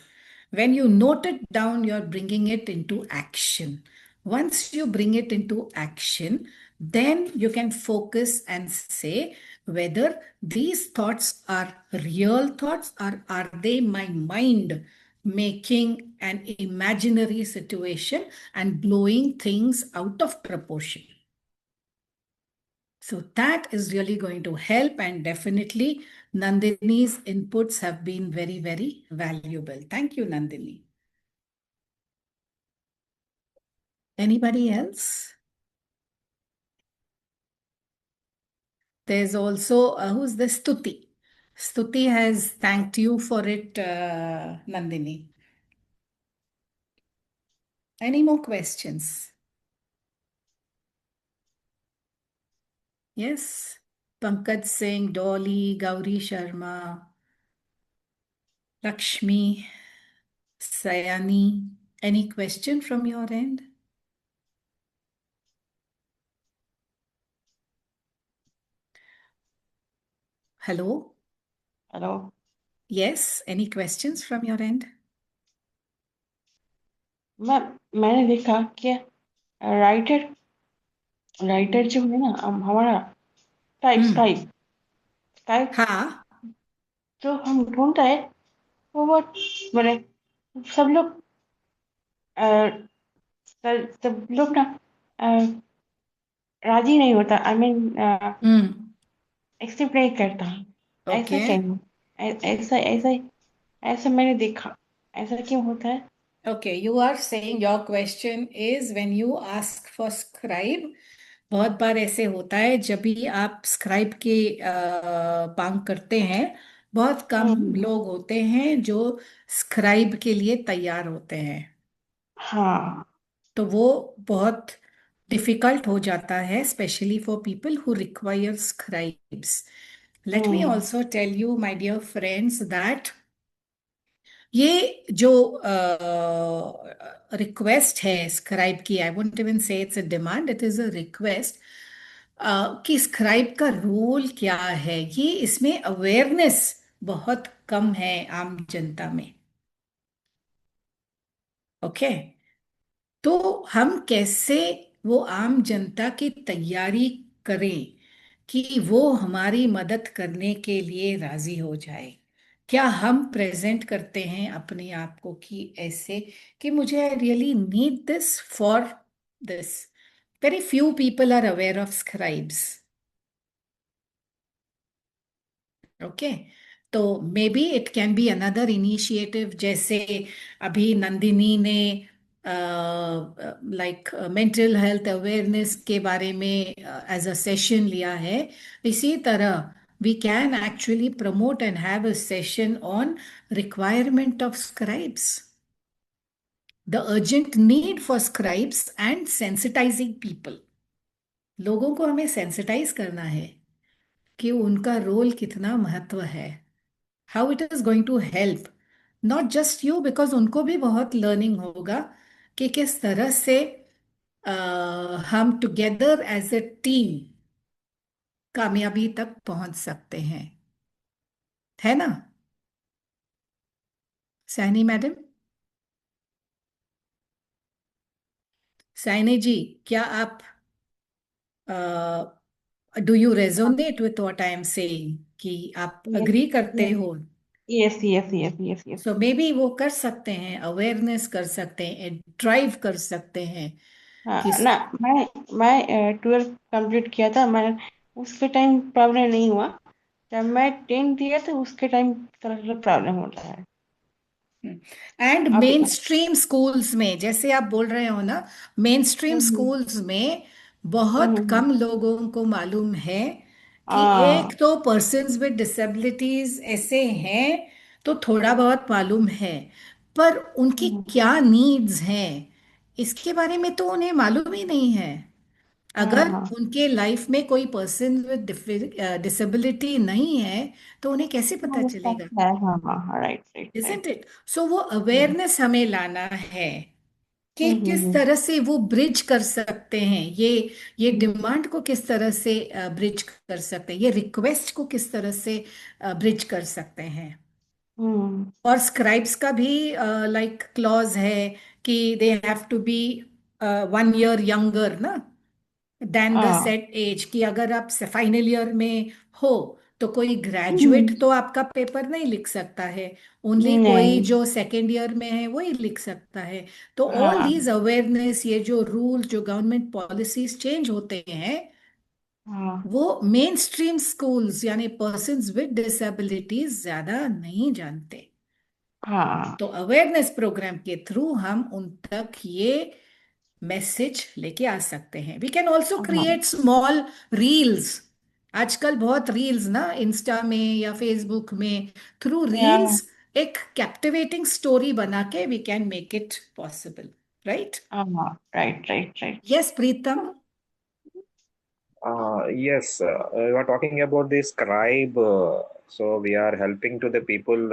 S2: When you note it down, you're bringing it into action. Once you bring it into action, then you can focus and say whether these thoughts are real thoughts or are they my mind making an imaginary situation and blowing things out of proportion. So that is really going to help, and definitely Nandini's inputs have been very, very valuable. Thank you, Nandini. Anybody else? There's also, who's the Stuti? Stuti has thanked you for it, Nandini. Any more questions? Yes? Pankaj Singh, Dolly, Gauri Sharma. Lakshmi, Sayani, any question from your end? Hello?
S7: Hello.
S2: Yes, any questions from your end?
S7: मैंने देखा कि writer writer जो है ना हमारा type Skype Skype
S2: हाँ,
S7: जो हम ढूंढता है वो बहुत बड़े सब लोग अ, सब लोग ना अ, राजी नहीं होता आई मीन एक्सेप्ट नहीं करता ऐसा
S2: okay.
S7: क्यों ऐसा ऐसा ऐसा मैंने देखा ऐसा क्यों होता है
S2: Okay, you are saying your question is when you ask for scribe, बहुत बार ऐसे होता है जब भी आप स्क्राइब की मांग करते हैं, बहुत कम
S7: हम्म
S2: लोग होते हैं जो स्क्राइब के लिए तैयार होते हैं,
S7: हाँ
S2: तो वो बहुत डिफिकल्ट हो जाता है, specially for people who require scribes. Let me
S7: hmm
S2: also tell you my dear friends that ये जो रिक्वेस्ट है स्क्राइब की, I won't even say it's a demand, it is a request, कि स्क्राइब का role क्या है, ये इसमें अवेयरनेस बहुत कम है आम जनता में. ओके, तो हम कैसे वो आम जनता की तैयारी करें कि वो हमारी मदद करने के लिए राजी हो जाए. क्या हम प्रेजेंट करते हैं अपने आप को कि ऐसे कि मुझे I really need this for this. Very few people are aware of scribes. Okay, तो maybe it can be another initiative, जैसे अभी नंदिनी ने लाइक मेंटल हेल्थ अवेयरनेस के बारे में एज अ सेशन लिया है. इसी तरह we can actually promote and have a session on requirement of scribes, the urgent need for scribes and sensitizing people. लोगों को हमें सेंसिटाइज करना है कि उनका रोल कितना महत्व है, how it is going to help not just you, because उनको भी बहुत लर्निंग होगा कि किस तरह से हम टुगेदर एज ए टीम कामयाबी तक पहुंच सकते हैं, है ना सैनी मैडम? सैनी जी, क्या आप do you resonate with what I am saying, कि आप
S7: यस
S2: अग्री करते हो?
S7: Yes yes yes yes yes
S2: so may be वो कर सकते हैं, अवेयरनेस कर सकते हैं, ड्राइव कर सकते हैं कि
S7: हाँ ना मैं 12th कंप्लीट किया था मैं उसके टाइम प्रॉब्लम नहीं हुआ जब मैं 10th दिया था उसके टाइम थोड़ा प्रॉब्लम होता है
S2: एंड
S7: अभी
S2: मेन स्ट्रीम स्कूल्स में, जैसे आप बोल रहे हो ना, मेन स्ट्रीम
S7: हम्म
S2: स्कूल्स में बहुत
S7: हम्म
S2: कम लोगों को मालूम है कि
S7: हाँ
S2: एक तो पर्सन्स विद डिसेबिलिटीज ऐसे हैं, तो थोड़ा बहुत मालूम है, पर उनकी
S7: हम्म,
S2: क्या नीड्स हैं इसके बारे में तो उन्हें मालूम ही नहीं है.
S7: हाँ
S2: अगर
S7: हाँ
S2: उनके लाइफ में कोई पर्सन विद डिसेबिलिटी नहीं है, तो उन्हें कैसे
S7: हाँ
S2: पता
S7: वो
S2: चलेगा?
S7: फैक्ट है हाँ हाँ हाँ right right right
S2: Isn't it? So वो अवेयरनेस हमें लाना है कि किस
S7: हम्म
S2: तरह से वो ब्रिज कर सकते हैं, ये डिमांड को किस तरह से ब्रिज कर सकते हैं, ये रिक्वेस्ट को किस तरह से ब्रिज कर सकते हैं.
S7: हम्म
S2: और स्क्राइब्स का भी लाइक क्लॉज है कि they have to be 1 year younger ना देन द
S7: हाँ
S2: सेट एज, कि अगर आप फाइनल ईयर में हो तो कोई
S7: हम्म,
S2: ग्रेजुएट तो आपका पेपर नहीं लिख सकता है, ओनली कोई
S7: नहीं
S2: जो सेकेंड ईयर में है वही लिख सकता है. तो ऑल
S7: हाँ
S2: दीज अवेयरनेस, ये जो रूल, जो गवर्नमेंट पॉलिसीज चेंज होते हैं,
S7: हाँ
S2: वो मेन स्ट्रीम स्कूल्स यानी पर्सन्स विद डिसेबिलिटीज ज्यादा नहीं जानते.
S7: हाँ
S2: तो अवेयरनेस प्रोग्राम के थ्रू हम उन तक ये मैसेज लेके आ सकते हैं. वी कैन ऑल्सो
S7: हाँ
S2: क्रिएट स्मॉल रील्स. आजकल बहुत रील्स ना इंस्टा में या फेसबुक में, थ्रू
S7: या
S2: रील्स एक कैप्टिवेटिंग स्टोरी बना के we can make it possible, right?
S7: हाँ right right right
S2: yes Pritam.
S6: Yes, you are talking about the scribe. So we are helping to the people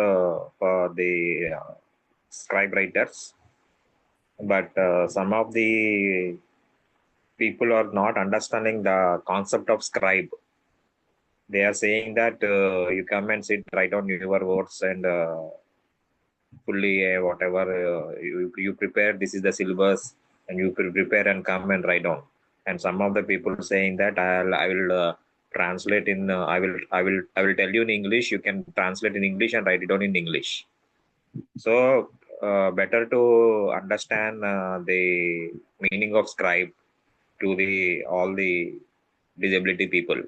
S6: for the scribe writers, but some of the people are not understanding the concept of scribe. They are saying that you come and sit, write down your words, and fully whatever you prepare. This is the syllabus, and you prepare and come and write down. And some of the people saying that I will translate in I will tell you in English. You can translate in English and write it down in English. So better to understand the meaning of scribe to the all the disability people.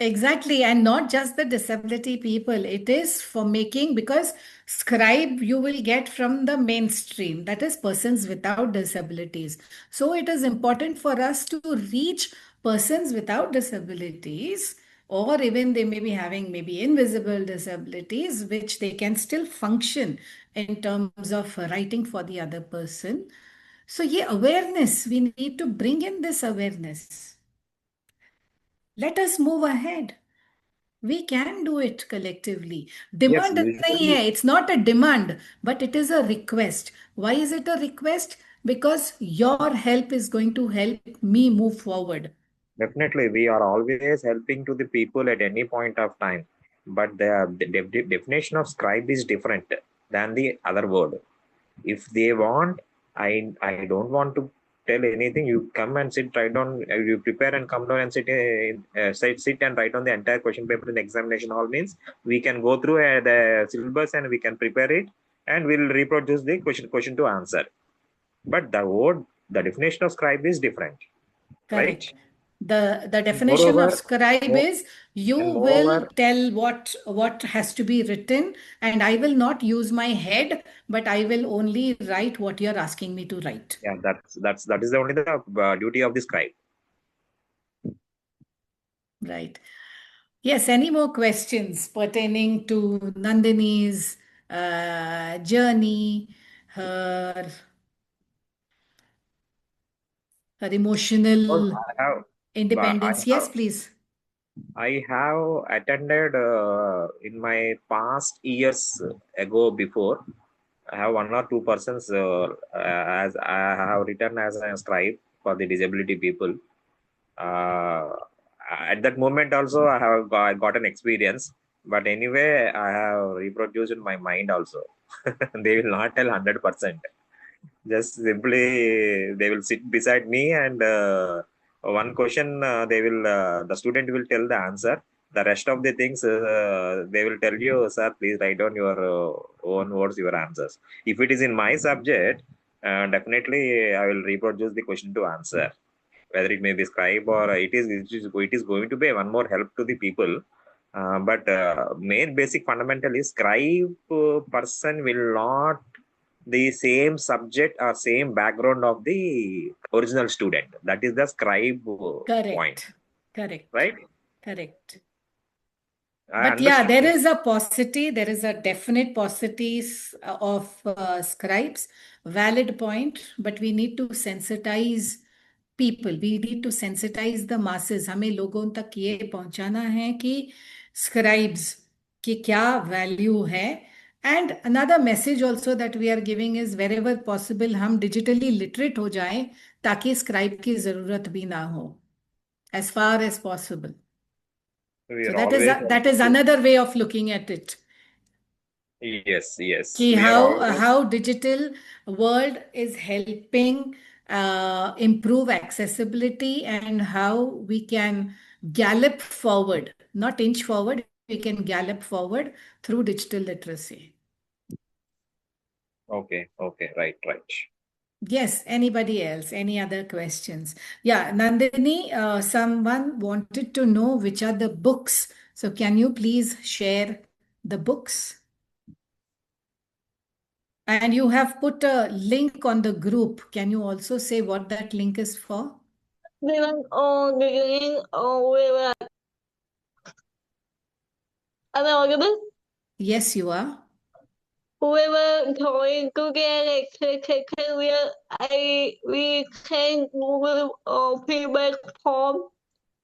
S2: Exactly, and not just the disability people. It is for making, because scribe you will get from the mainstream, that is persons without disabilities. So it is important for us to reach persons without disabilities, or even they may be having maybe invisible disabilities, which they can still function in terms of writing for the other person. So yeah, awareness, we need to bring in this awareness. Let us move ahead. We can do it collectively.
S6: Yes,
S2: Demand nahi
S6: usually
S2: hai. It's not a demand, but it is a request. Why is it a request? Because your help is going to help me move forward.
S6: definitely, we are always helping to the people at any point of time, but the definition of scribe is different than the other word. If they want, I don't want to tell anything. You come and sit, write down. You prepare and come down and sit and write on the entire question paper in the examination hall. Means we can go through the syllabus and we can prepare it, and we'll reproduce the question to answer. But the definition of scribe is different, right?
S2: Correct. The definition of
S6: Moreover,
S2: scribe
S6: more,
S2: is you
S6: and
S2: will
S6: moreover,
S2: tell what has to be written, and I will not use my head, but I will only write what you're asking me to write.
S6: yeah, that is only the duty of the scribe.
S2: Right. Yes, any more questions pertaining to Nandini's journey, her, her
S6: Because
S2: emotional
S6: I have,
S2: independence? Yes, please.
S6: I have attended in my past years ago before. I have one or two persons as I have written as a scribe for the disability people. Uh, at that moment also I got an experience. But anyway, I have reproduced in my mind also. They will not tell 100%. Just simply they will sit beside me, and one question the student will tell the answer. The rest of the things they will tell you, sir, please write down your own words, your answers. If it is in my subject, definitely I will reproduce the question to answer. Whether it may be scribe or it is going to be one more help to the people. But main basic fundamental is scribe person will not the same subject or same background of the original student. That is the scribe point,
S2: Correct. Correct.
S6: right?
S2: Correct.
S6: I
S2: But yeah, there
S6: understand.
S2: is a paucity, there is a definite paucity of scribes, valid point, but we need to sensitize people, we need to sensitize the masses. हमें लोगों तक ये पहुंचाना है कि scribes की क्या value है. And another message also that we are giving is wherever possible हम digitally literate हो जाएं ताकि scribe की जरूरत भी ना हो, as far as possible.
S6: We
S2: So
S6: are always
S2: that is
S6: helping.
S2: another way of looking at it.
S6: Yes, yes.
S2: कि
S6: We are always.
S2: how digital world is helping improve accessibility, and how we can gallop forward, not inch forward, we can gallop forward through digital literacy.
S6: Okay, okay, right, right.
S2: Yes, anybody else? Any other questions? Yeah, Nandini, someone wanted to know which are the books. So can you please share the books? And you have put a link on the group. Can you also say what that link is for?
S1: Am I audible?
S2: Yes, you are.
S1: whoever going to get it, we can Google feedback form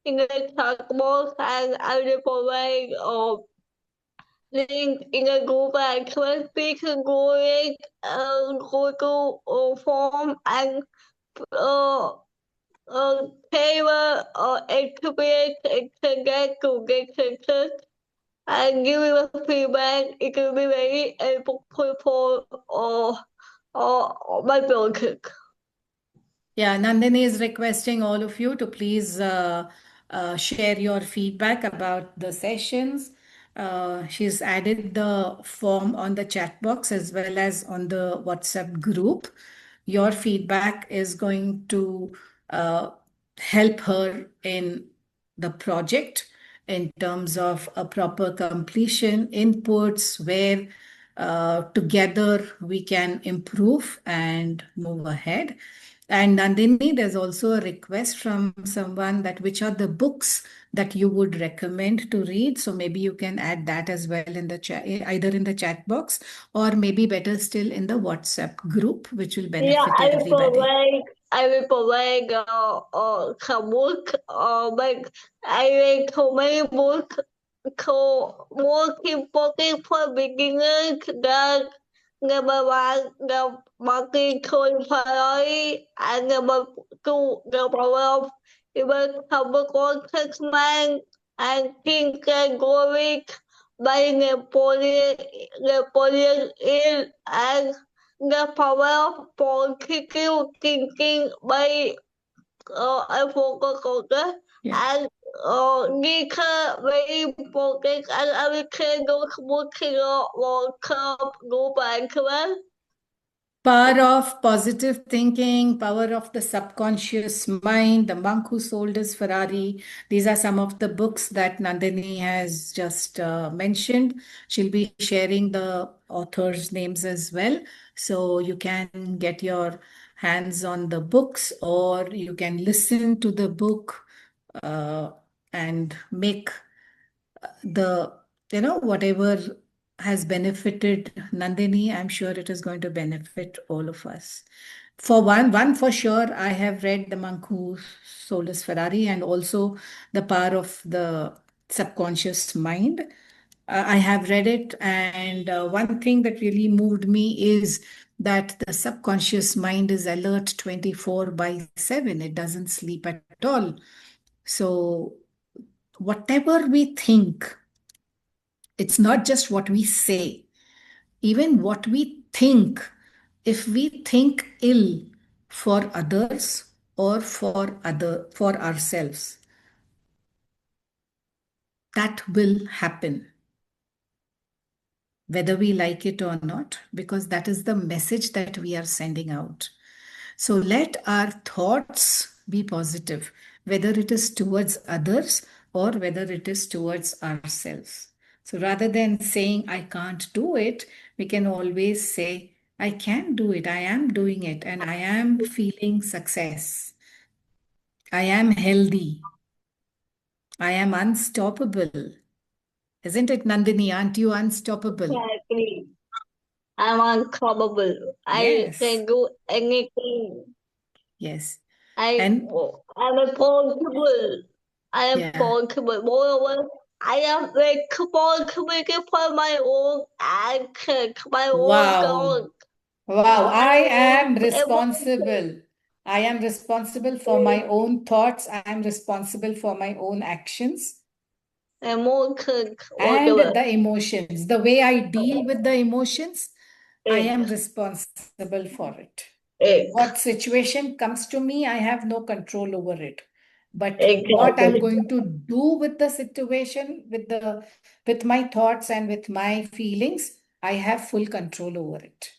S1: in the chat box, and I will provide link in the group, and we can go in Google form and favor experience and get to get success and give us feedback. It will be very helpful for my project.
S2: Yeah, Nandini is requesting all of you to please share your feedback about the sessions. She's added the form on the chat box as well as on the WhatsApp group. Your feedback is going to help her in the project in terms of a proper completion, inputs, where together we can improve and move ahead. And Nandini, there's also a request from someone that which are the books that you would recommend to read. So maybe you can add that as well in the chat, either in the chat box or maybe better still in the WhatsApp group, which will
S1: Yeah,
S2: benefit everybody.
S1: I will provide some book but I read so many books so most important for beginners that number one the market control and number two the power of even cover context man and think and going by Napoleon Hill and the power of political thinking by I forgot that.
S2: Yeah.
S1: And Nika very important and I can go to working World Cup go back well.
S2: Power of positive thinking, power of the subconscious mind, the monk who sold his Ferrari. These are some of the books that Nandini has just mentioned. She'll be sharing the authors' names as well. So you can get your hands on the books or you can listen to the book and make the, whatever has benefited Nandini, I'm sure it is going to benefit all of us. For one for sure, I have read The Monk Who Sold His Ferrari and also The Power of the Subconscious Mind. I have read it, and one thing that really moved me is that the subconscious mind is alert 24 by 7. It doesn't sleep at all. So, whatever we think, it's not just what we say, even what we think. If we think ill for others or for ourselves, that will happen, whether we like it or not, because that is the message that we are sending out. So let our thoughts be positive, whether it is towards others or whether it is towards ourselves. So rather than saying, I can't do it, we can always say, I can do it, I am doing it, and I am feeling success. I am healthy. I am unstoppable. Isn't it, Nandini? Aren't you unstoppable?
S1: Exactly. I'm unstoppable. I
S2: Yes.
S1: can do anything.
S2: Yes.
S1: I'm responsible. I am
S2: Yeah.
S1: responsible. Moreover, I am responsible for my own actions, my own
S2: Wow.
S1: goals.
S2: Wow, I
S1: My
S2: am
S1: own
S2: responsible. I am responsible for my own thoughts. I am responsible for my own actions
S1: emotions,
S2: and
S1: whatever.
S2: the emotions. The way I deal with the emotions, I am responsible for it. What situation comes to me, I have no control over it. But what I'm going to do with the situation, with my thoughts and with my feelings, I have full control over it.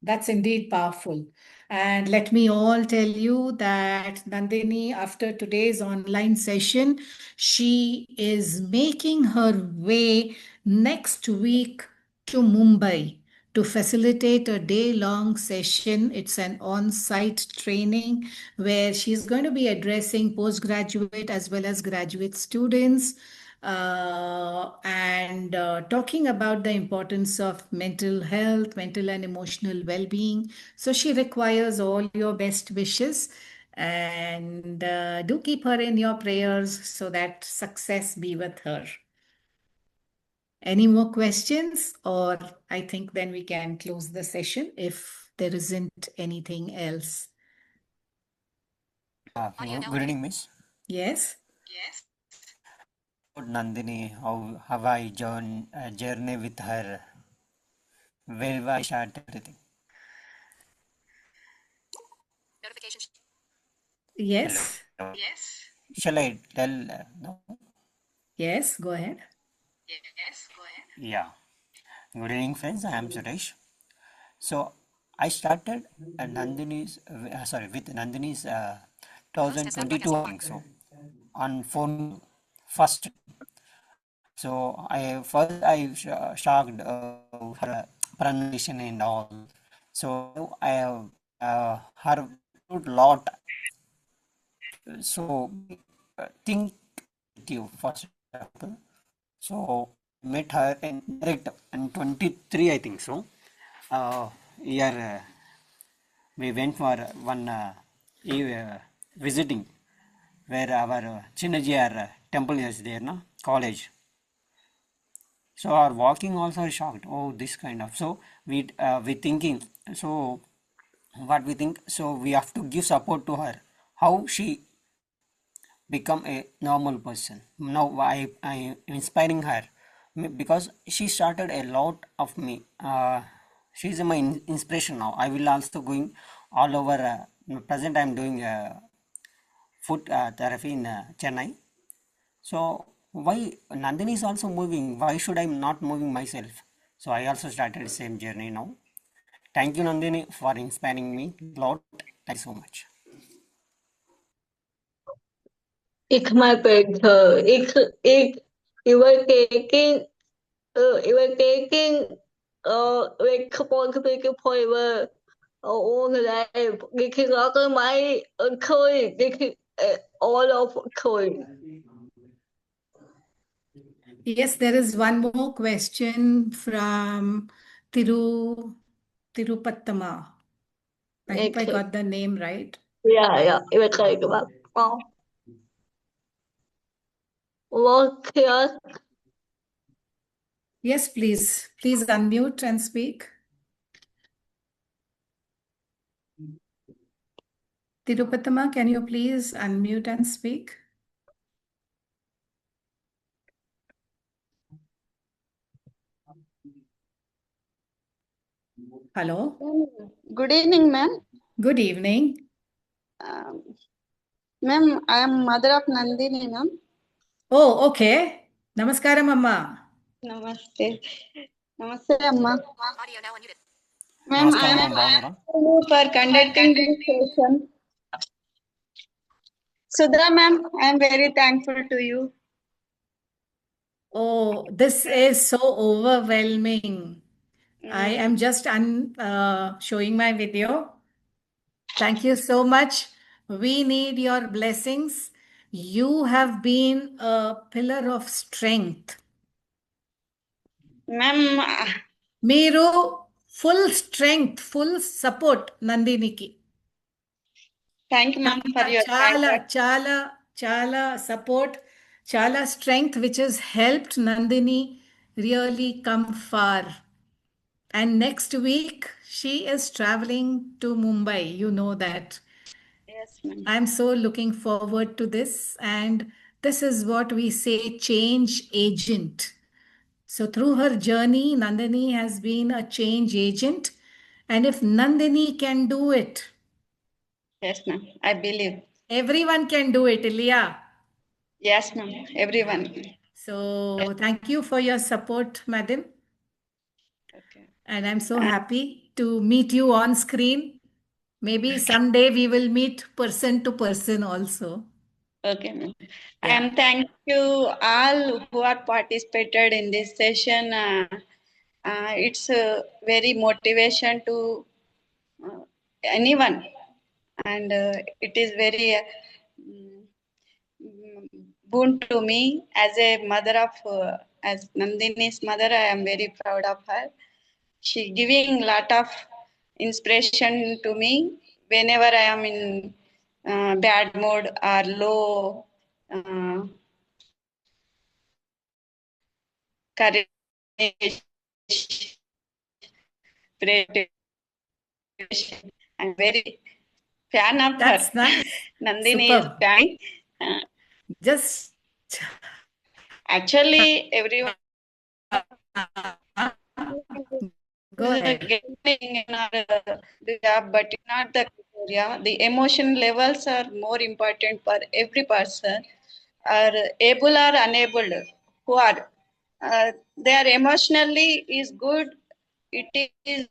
S2: That's indeed powerful. And let me all tell you that Nandini, after today's online session, she is making her way next week to Mumbai to facilitate a day-long session. It's an on-site training where she's going to be addressing postgraduate as well as graduate students and talking about the importance of mental health, mental and emotional well-being. So she requires all your best wishes, and do keep her in your prayers so that success be with her. Any more questions? Or I think then we can close the session if there isn't anything else.
S8: Good evening, Miss.
S2: Yes.
S8: About Nandini, how have I journey with her? Where I start everything.
S2: Yes.
S8: Hello. Shall I tell now?
S2: Yes, go ahead.
S8: Yeah. Good evening, friends. I am Suresh. So I started Nandini's with Nandini's 2022, I think so, on phone first. So I shocked her pronunciation and all. So I have her lot. So think with you first example. So met her in direct in 23, I think so. Here we went for one visiting where our Chinnajiyar temple is there, no? College. So our walking also shocked. Oh, this kind of. So we thinking. So what we think. So we have to give support to her. How she become a normal person. Now I inspiring her because she started a lot of me. She's my inspiration now. I will also going all over. Present I am doing food therapy in Chennai. So why Nandini is also moving? Why should I not moving myself? So I also started same journey now. Thank you, Nandini, for inspiring me a lot. Thank you so much.
S1: It's my pleasure. You were taking responsibility for all the life. You can offer my coin. You can all of coin.
S2: Yes, there is one more question from Tirupattama. I hope I got the name right.
S1: Yeah. It was like about what class?
S2: Yes, please. Please unmute and speak. Tirupattama, can you please unmute and speak? Hello.
S9: Good evening, ma'am.
S2: Good evening.
S9: Ma'am, I am mother of Nandini, ma'am.
S2: Oh, okay. Namaskaram, Amma.
S9: Namaste. Namaste, Amma. Ma'am, I
S8: Namaskaram,
S9: am
S8: Bhavnara.
S9: you for conducting this session. Sudha, ma'am, I am very thankful to you.
S2: Oh, this is so overwhelming. I am just showing my video. Thank you so much. We need your blessings. You have been a pillar of strength.
S9: Ma'am,
S2: Meeru full strength, full support Nandiniki.
S9: thank you, ma'am, for your kind words.
S2: Chala support, chala strength, which has helped Nandini really come far. And next week, she is traveling to Mumbai. You know that.
S9: Yes, ma'am.
S2: I'm so looking forward to this. And this is what we say change agent. So, through her journey, Nandini has been a change agent. And if Nandini can do it,
S9: Yes, ma'am. I believe.
S2: everyone can do it, Ilya.
S9: Yes, ma'am. Everyone.
S2: So, thank you for your support, madam.
S9: Okay.
S2: And I'm so happy to meet you on screen. Maybe someday we will meet person to person also.
S9: Okay, ma'am.
S2: Yeah.
S9: And thank you all who are participated in this session. It's very motivation to anyone, and it is very boon to me as a mother of, as Nandini's mother. I am very proud of her. She giving lot of inspiration to me whenever I am in bad mood or low courage, I'm very fan of
S2: That's
S9: her.
S2: nice.
S9: Nandini is
S2: Superb.
S9: fan.
S2: Just
S9: Actually, everyone
S2: go
S9: is
S2: ahead.
S9: getting in the job, but it's not the criteria. The emotion levels are more important for every person, are able or unable, who are they are emotionally is good. It is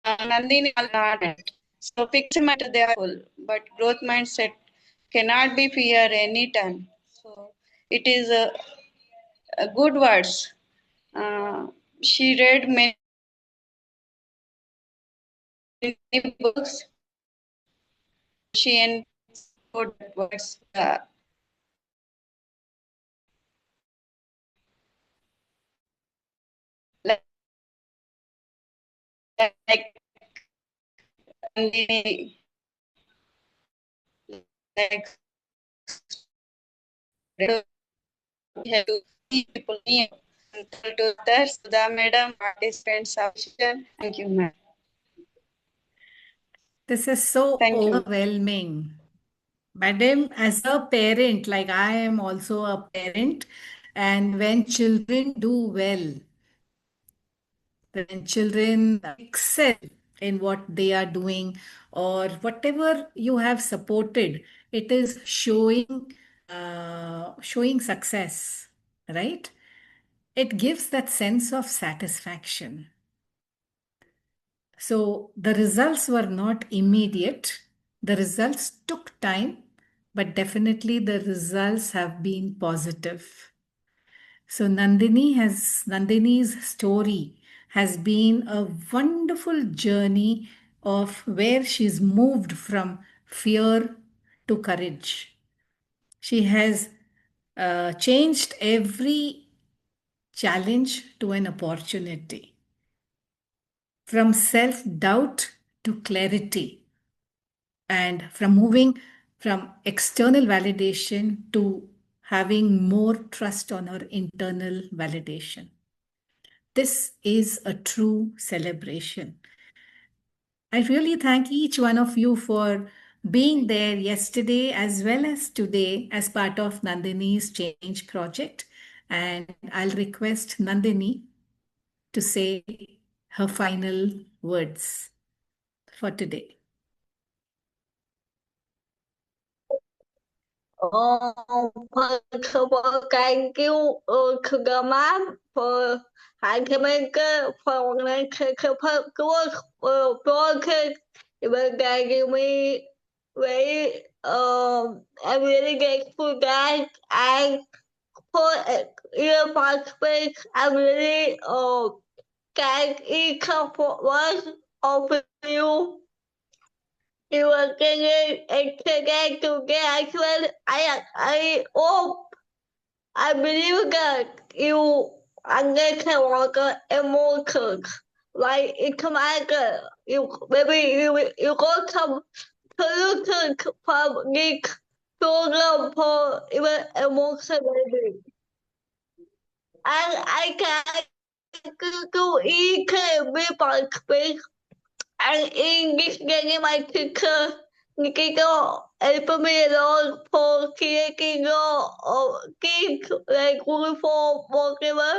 S9: Nandini are not. So fixed mindset they are full, but growth mindset cannot be fear anytime. So it is a good words. She read many books. She and good words. Like Nandini, like we have to see people near. To others, the madam, participants, official. Thank you, madam.
S2: This is so
S9: Thank you.
S2: overwhelming. Madam, as a parent, like I am also a parent, and when children do well, when children excel in what they are doing or whatever you have supported, it is showing success, right? It gives that sense of satisfaction. So the results were not immediate. The results took time, but definitely the results have been positive. So Nandini's story has been a wonderful journey of where she's moved from fear to courage. She has changed every challenge to an opportunity, from self doubt to clarity, and from moving from external validation to having more trust on her internal validation. This is a true celebration. I really thank each one of you for being there yesterday as well as today as part of Nandini's Change Project. And I'll request Nandini to say her final words for today.
S1: First of all, thank you to the mom for having me for the project. It was giving me very I'm really grateful that I put your participate. I'm really thank each of one of you. You were getting together as well. I hope, I believe that you understand what the emotions. Like it's matter. Maybe you got some solutions from this program for even emotion maybe. And I can do each and every participate. And in this game, my teacher, Nikito, helped me a lot for creating a kids like uniform, whatever.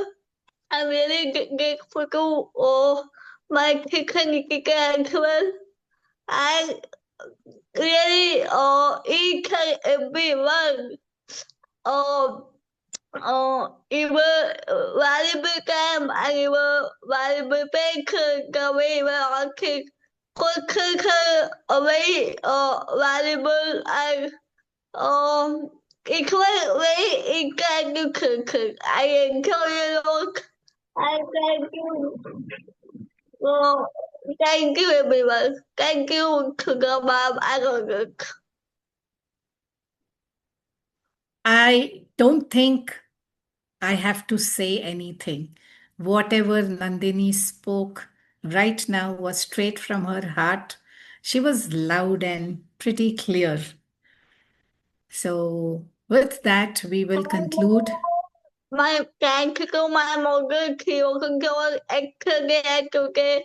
S1: I'm really grateful to my teacher, Nikita, as well. And really, each and every one, even valuable time and even valuable banker going on to conquer away valuable and it was very encouraging. I enjoy a lot I thank you. Oh, thank you, everyone. Thank you to the mom and the
S2: I don't think I have to say anything. Whatever Nandini spoke right now was straight from her heart. She was loud and pretty clear. So, with that, we will conclude.
S1: my thank you to my mother, to control excellent today.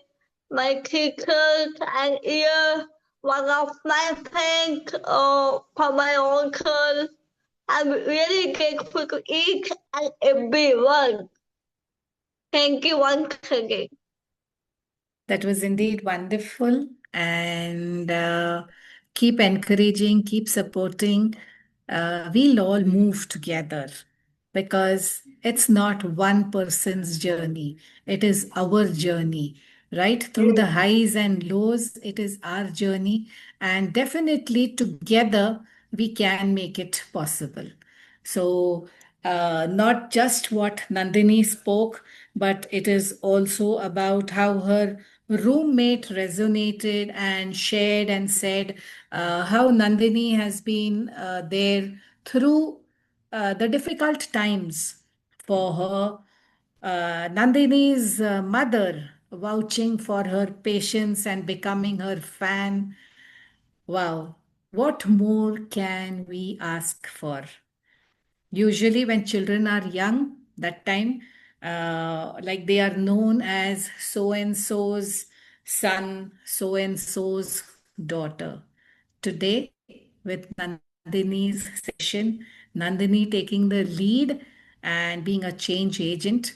S1: My teachers and ear one of my friends for my uncle. I'm really grateful to each and everyone. Thank you once again.
S2: That was indeed wonderful. And keep encouraging, keep supporting. We'll all move together because it's not one person's journey, it is our journey, right? Through the highs and lows, it is our journey. And definitely together, we can make it possible. So, not just what Nandini spoke, but it is also about how her roommate resonated and shared and said how Nandini has been there through the difficult times for her. Nandini's mother vouching for her patience and becoming her fan. Wow, what more can we ask for? Usually, when children are young, that time, like they are known as so and so's son, so and so's daughter. Today, with Nandini's session, Nandini taking the lead and being a change agent,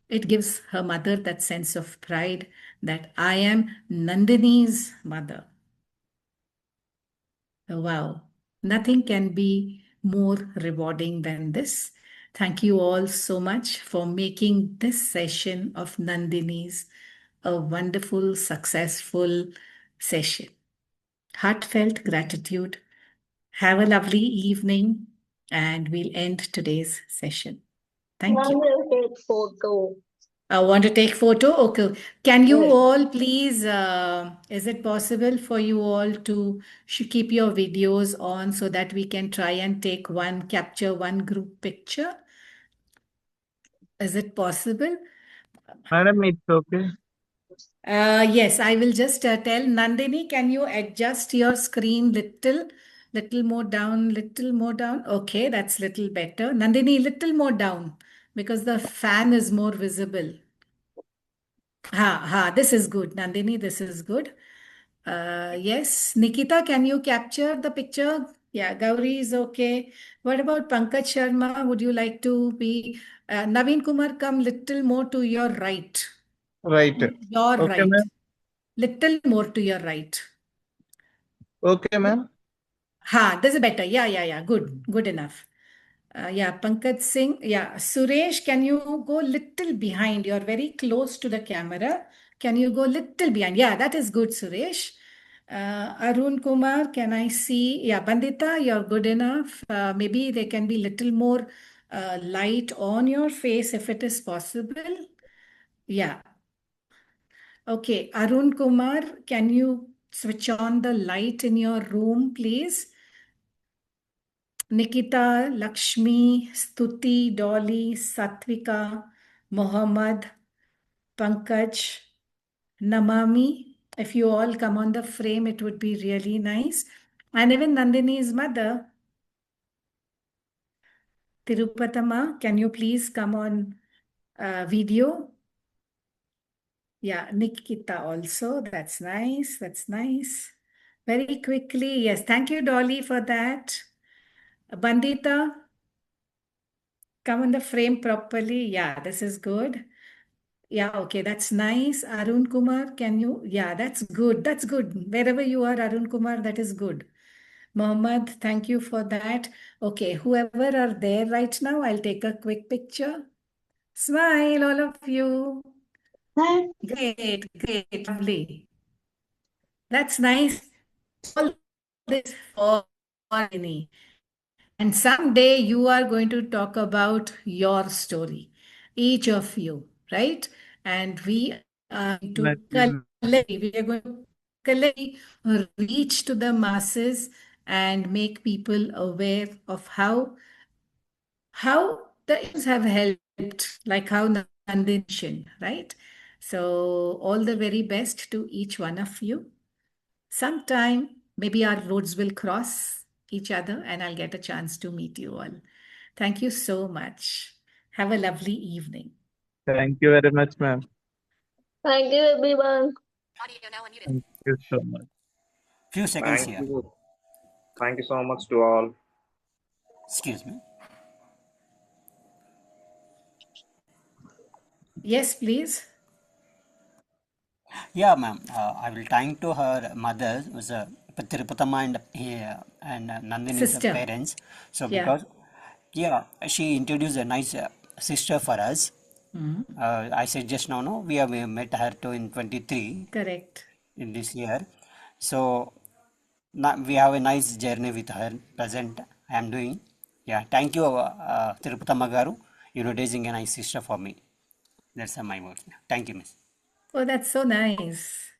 S2: it gives her mother that sense of pride that I am Nandini's mother. Wow, nothing can be more rewarding than this. Thank you all so much for making this session of Nandini's a wonderful, successful session. Heartfelt gratitude. Have a lovely evening, and we'll end today's session. Thank you.
S1: Photo.
S2: I want to take photo. Okay. Can you
S1: Yes.
S2: all please, is it possible for you all to keep your videos on so that we can try and capture one group picture? Is it possible?
S5: Madam, it's okay.
S2: Yes, I will just tell Nandini, can you adjust your screen little more down, little more down? Okay, that's little better. Nandini, little more down because the fan is more visible. This is good. Nandini, this is good. Yes, Nikita, can you capture the picture? Yeah, Gauri is okay. What about Pankaj Sharma? Would you like to be Naveen Kumar? Come little more to your right.
S5: Right.
S2: Your
S5: Okay,
S2: right.
S5: ma'am.
S2: Little more to your right.
S5: Okay, ma'am.
S2: This is better. Yeah. Good enough. Yeah, Pankaj Singh. Yeah, Suresh, can you go little behind? You're very close to the camera. Can you go little behind? Yeah, that is good, Suresh. Arun Kumar, can I see? Yeah, Bandita, you're good enough. Maybe there can be little more light on your face if it is possible. Yeah. Okay, Arun Kumar, can you switch on the light in your room, please? Nikita, Lakshmi, Stuti, Dolly, Satvika, Mohammed, Pankaj, Namami. If you all come on the frame, it would be really nice. And even Nandini's mother, Tirupatama, can you please come on video? Yeah, Nikita also. That's nice. That's nice. Very quickly. Yes, thank you, Dolly, for that. Bandita, come on the frame properly. Yeah, this is good. Yeah, okay, that's nice. Arun Kumar, can you? Yeah, that's good. That's good. Wherever you are, Arun Kumar, that is good. Mohammed, thank you for that. Okay, whoever are there right now, I'll take a quick picture. Smile, all of you. Great, lovely. That's nice. All this for me. And someday you are going to talk about your story, each of you. right? And we are going to
S5: Let me
S2: collectively reach to the masses and make people aware of how the issues have helped, like how Nandini mentioned, right? So all the very best to each one of you. Sometime maybe our roads will cross each other and I'll get a chance to meet you all. Thank you so much. Have a lovely evening.
S5: Thank you very much, ma'am.
S1: Thank you, everyone.
S5: Thank you so much.
S8: Few seconds
S6: Thank
S8: here.
S6: you. Thank you so much to all.
S8: Excuse me.
S2: Yes, please.
S8: Yeah, ma'am. I will thank to her mother, was Tirupatama and Nandini's
S2: Sister.
S8: parents. So
S2: Yeah.
S8: because she introduced a nice sister for us. I said just now, no, we have met her too in 23
S2: Correct.
S8: in this year. So we have a nice journey with her. Present, I am doing. Yeah, thank you, Tirupatama Garu, introducing a nice sister for me. That's my words. Thank you, miss.
S2: Oh, that's so nice.